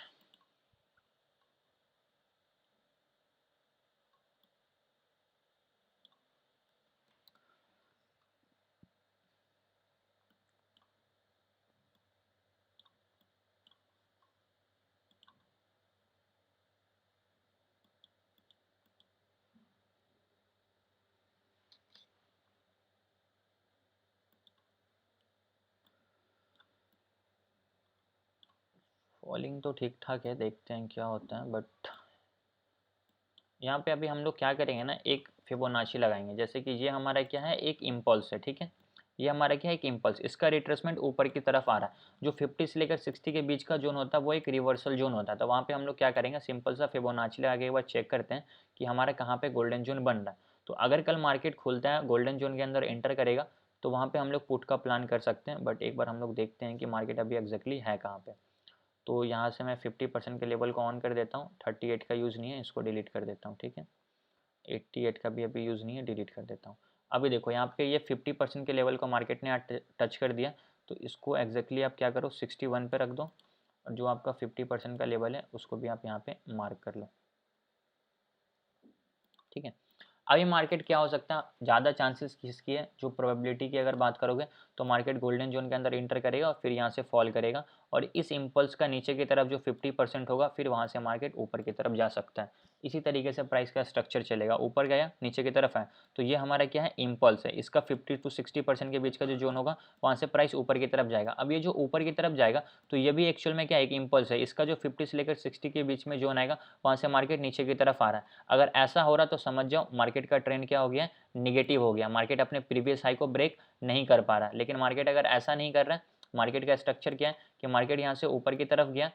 फॉलिंग तो ठीक ठाक है, देखते हैं क्या होता है। बट यहाँ पे अभी हम लोग क्या करेंगे ना, एक फिबोनाची लगाएंगे। जैसे कि ये हमारा क्या है, एक इम्पल्स है। ठीक है, ये हमारा क्या है, एक इम्पल्स, इसका रिट्रेसमेंट ऊपर की तरफ आ रहा है। जो 50 से लेकर 60 के बीच का जोन होता है वो एक रिवर्सल जोन होता है। तो वहाँ पे हम लोग क्या करेंगे, सिंपल सा फिबोनाची लगा के एक बार चेक करते हैं कि हमारा कहाँ पे गोल्डन जोन बन रहा है। तो अगर कल मार्केट खुलता है गोल्डन जोन के अंदर एंटर करेगा तो वहाँ पे हम लोग पुट का प्लान कर सकते हैं। बट एक बार हम लोग देखते हैं कि मार्केट अभी एग्जैक्टली है कहाँ पे। तो यहाँ से मैं 50% के लेवल को ऑन कर देता हूँ, 38 का यूज़ नहीं है, इसको डिलीट कर देता हूँ। ठीक है, 88 का भी अभी यूज़ नहीं है, डिलीट कर देता हूँ। अभी देखो यहाँ पे ये 50% के लेवल को मार्केट ने आज टच कर दिया, तो इसको एग्जैक्टली आप क्या करो, 61 पे रख दो, और जो आपका 50% का लेवल है उसको भी आप यहाँ पे मार्क कर लो। ठीक है, अभी मार्केट क्या हो सकता है, ज़्यादा चांसेस किसकी है, जो प्रोबेबिलिटी की अगर बात करोगे तो मार्केट गोल्डन जोन के अंदर इंटर करेगा और फिर यहाँ से फॉल करेगा, और इस इम्पल्स का नीचे की तरफ जो 50% होगा फिर वहाँ से मार्केट ऊपर की तरफ जा सकता है। इसी तरीके से प्राइस का स्ट्रक्चर चलेगा, ऊपर गया नीचे की तरफ है, तो ये हमारा क्या है, इम्पल्स है। इसका 50 to 60% के बीच का जो जोन होगा वहाँ से प्राइस ऊपर की तरफ जाएगा। अब ये जो ऊपर की तरफ जाएगा तो ये भी एक्चुअल में क्या, एक इम्पल्स है। इसका जो 50 से लेकर 60 के बीच में जोन आएगा वहाँ से मार्केट नीचे की तरफ आ रहा है। अगर ऐसा हो रहा तो समझ जाओ मार्केट का ट्रेंड क्या हो गया, निगेटिव हो गया। मार्केट अपने प्रीवियस हाई को ब्रेक नहीं कर पा रहा है। लेकिन मार्केट अगर ऐसा नहीं कर रहा है, मार्केट का स्ट्रक्चर क्या है कि मार्केट यहाँ से ऊपर की तरफ गया,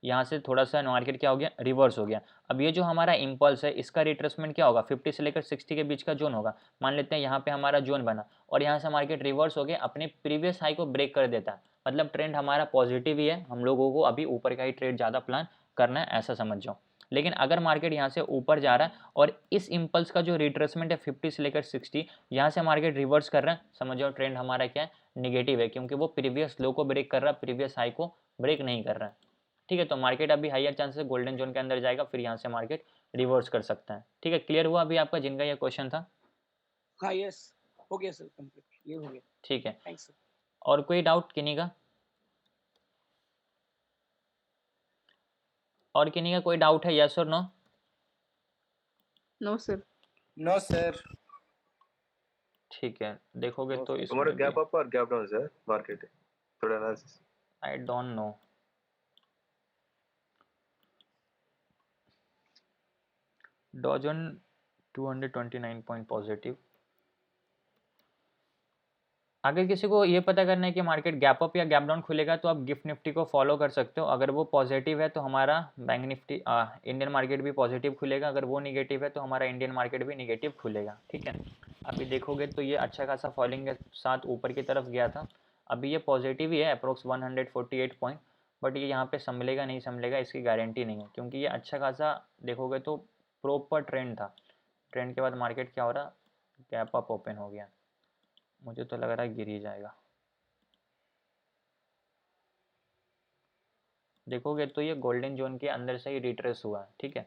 यहाँ से थोड़ा सा मार्केट क्या हो गया, रिवर्स हो गया। अब ये जो हमारा इम्पल्स है इसका रिट्रेसमेंट क्या होगा, 50 से लेकर 60 के बीच का जोन होगा। मान लेते हैं यहाँ पे हमारा जोन बना और यहाँ से मार्केट रिवर्स हो गया, अपने प्रीवियस हाई को ब्रेक कर देता है, मतलब ट्रेंड हमारा पॉजिटिव ही है। हम लोगों को अभी ऊपर का ही ट्रेड ज़्यादा प्लान करना है, ऐसा समझ जाओ। लेकिन अगर मार्केट यहाँ से ऊपर जा रहा है और इस इम्पल्स का जो रिट्रेसमेंट है 50 से लेकर 60, यहाँ से मार्केट रिवर्स कर रहा है, समझ जाओ ट्रेंड हमारा क्या है, निगेटिव है, क्योंकि वो प्रीवियस लो को ब्रेक कर रहा है, प्रीवियस हाई को ब्रेक नहीं कर रहा है। ठीक है, तो मार्केट अभी हायर चांसेस गोल्डन जोन के अंदर जाएगा, फिर यहाँ से मार्केट रिवर्स कर सकता है। ठीक है, क्लियर हुआ अभी आपका जिनका ये क्वेश्चन था? हाँ यस, हो गया सर, कंप्लीट ये हो गया। ठीक है, थैंक्स सर। और कोई डाउट किन्हीं का? और किन्हीं का कोई डाउट है, यस और no? No sir. No sir. ठीक है, देखोगे तो तुम्हारा इसमें गैप अप और गैप डाउन सर मार्केट थोड़ा analysis. I don't know, Dow Jones 229 point positive. अगर किसी को ये पता करना है कि मार्केट गैप अप या गैप डाउन खुलेगा तो आप गिफ्ट निफ्टी को फॉलो कर सकते हो। अगर वो पॉजिटिव है तो हमारा बैंक निफ्टी इंडियन मार्केट भी पॉजिटिव खुलेगा, अगर वो निगेटिव है तो हमारा इंडियन मार्केट भी निगेटिव खुलेगा। ठीक है, अभी देखोगे तो ये अच्छा खासा फॉलिंग के साथ ऊपर की तरफ गया था, अभी ये पॉजिटिव ही है अप्रोक्स 148 पॉइंट, बट ये यहाँ पे संभलेगा नहीं संभलेगा इसकी गारंटी नहीं है, क्योंकि ये अच्छा खासा देखोगे तो प्रॉपर ट्रेंड था। ट्रेंड के बाद मार्केट क्या हो रहा, गैप अप ओपन हो गया, मुझे तो लग रहा है गिर ही जाएगा। देखोगे तो ये गोल्डन जोन के अंदर से ही रिट्रेस हुआ है। ठीक है,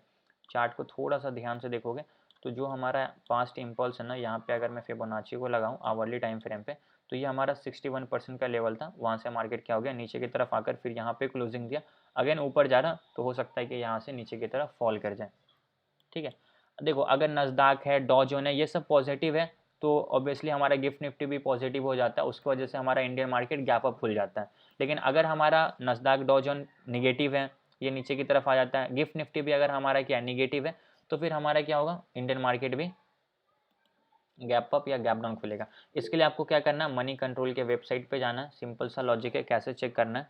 चार्ट को थोड़ा सा ध्यान से देखोगे तो जो हमारा पास्ट इम्पल्स है ना, यहाँ पे अगर मैं फिबोनाची को लगाऊं आवरली टाइम फ्रेम पे, तो ये हमारा 61% का लेवल था, वहाँ से मार्केट क्या हो गया नीचे की तरफ आकर फिर यहाँ पे क्लोजिंग दिया, अगेन ऊपर जा रहा, तो हो सकता है कि यहाँ से नीचे की तरफ फॉल कर जाए। ठीक है, देखो अगर नस्दाक है, डॉ जोन है, ये सब पॉजिटिव है तो ऑब्वियसली हमारा गिफ्ट निफ्टी भी पॉजिटिव हो जाता है, उसकी वजह से हमारा इंडियन मार्केट गैप अप खुल जाता है। लेकिन अगर हमारा नस्दाक डॉ जोन निगेटिव है, ये नीचे की तरफ आ जाता है, गिफ्ट निफ्टी भी अगर हमारा क्या निगेटिव है, तो फिर हमारा क्या होगा, इंडियन मार्केट भी गैप अप या गैप डाउन खुलेगा। इसके लिए आपको क्या करना है, मनी कंट्रोल के वेबसाइट पे जाना है, सिंपल सा लॉजिक है, कैसे चेक करना है।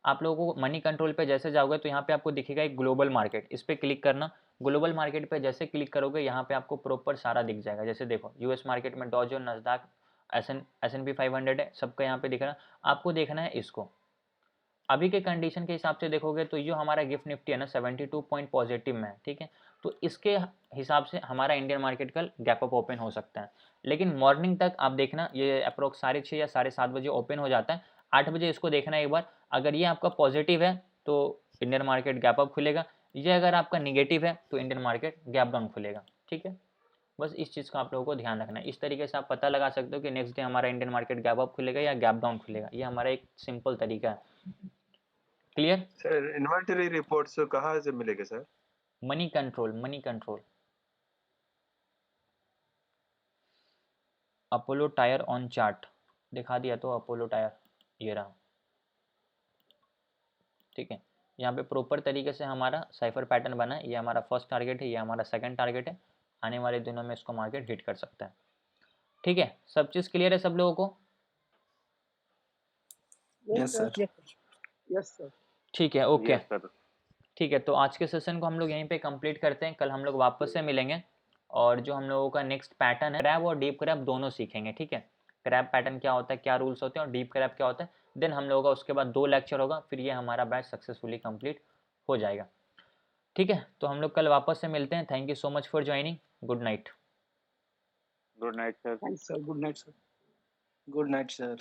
आप लोगों को मनी कंट्रोल पे जैसे जाओगे तो यहाँ पे आपको दिखेगा एक ग्लोबल मार्केट, इस पर क्लिक करना। ग्लोबल मार्केट पे जैसे क्लिक करोगे यहाँ पे आपको प्रॉपर सारा दिख जाएगा। जैसे देखो यूएस मार्केट में डॉ जोन्स, नस्दैक, S&P 500 है, सबका यहाँ पे दिख रहा है। आपको देखना है इसको, अभी के कंडीशन के हिसाब से देखोगे तो ये हमारा गिफ्ट निफ्टी है ना 72 पॉइंट पॉजिटिव में है, ठीक है। तो इसके हिसाब से हमारा इंडियन मार्केट कल गैप अप ओपन हो सकता है। लेकिन मॉर्निंग तक आप देखना, ये अप्रोक्स 6:30 या 7:30 बजे ओपन हो जाता है। 8 बजे इसको देखना एक बार, अगर ये आपका पॉजिटिव है तो इंडियन मार्केट गैप अप खुलेगा, ये अगर आपका निगेटिव है तो इंडियन मार्केट गैप डाउन खुलेगा, ठीक है। बस इस चीज़ का आप लोगों को ध्यान रखना है। इस तरीके से आप पता लगा सकते हो कि नेक्स्ट डे हमारा इंडियन मार्केट गैप अप खुलेगा या गैप डाउन खुलेगा। ये हमारा एक सिंपल तरीका है। क्लियर? सर इन्वेंटरी रिपोर्ट्स कहाँ से मिलेगा sir? Money control, money control, Apollo tyre on chart दिखा दिया तो अपोलो टायर ये रहा, ठीक है। यहाँ पे प्रॉपर तरीके से हमारा साइफर पैटर्न बना है, ये हमारा फर्स्ट टारगेट है, ये हमारा सेकंड टारगेट है, आने वाले दिनों में इसको मार्केट हिट कर सकता है, ठीक है। सब चीज़ क्लियर है सब लोगों को? Yes sir. Yes sir. ठीक है, ओके यस सर। ठीक है। तो आज के सेशन को हम लोग यहीं पे कंप्लीट करते हैं, कल हम लोग वापस से मिलेंगे और जो हम लोगों का नेक्स्ट पैटर्न है, क्रैब और डीप क्रैब दोनों सीखेंगे, ठीक है। क्रैब पैटर्न क्या होता है, क्या रूल्स होते हैं, और डीप क्रैब क्या होता है। देन हम लोगों का उसके बाद 2 लेक्चर होगा, फिर ये हमारा बैच सक्सेसफुली कंप्लीट हो जाएगा, ठीक है। तो हम लोग कल वापस से मिलते हैं। Thank you so much for joining. Good night. Good night sir. Thanks sir, good night sir. Good night sir.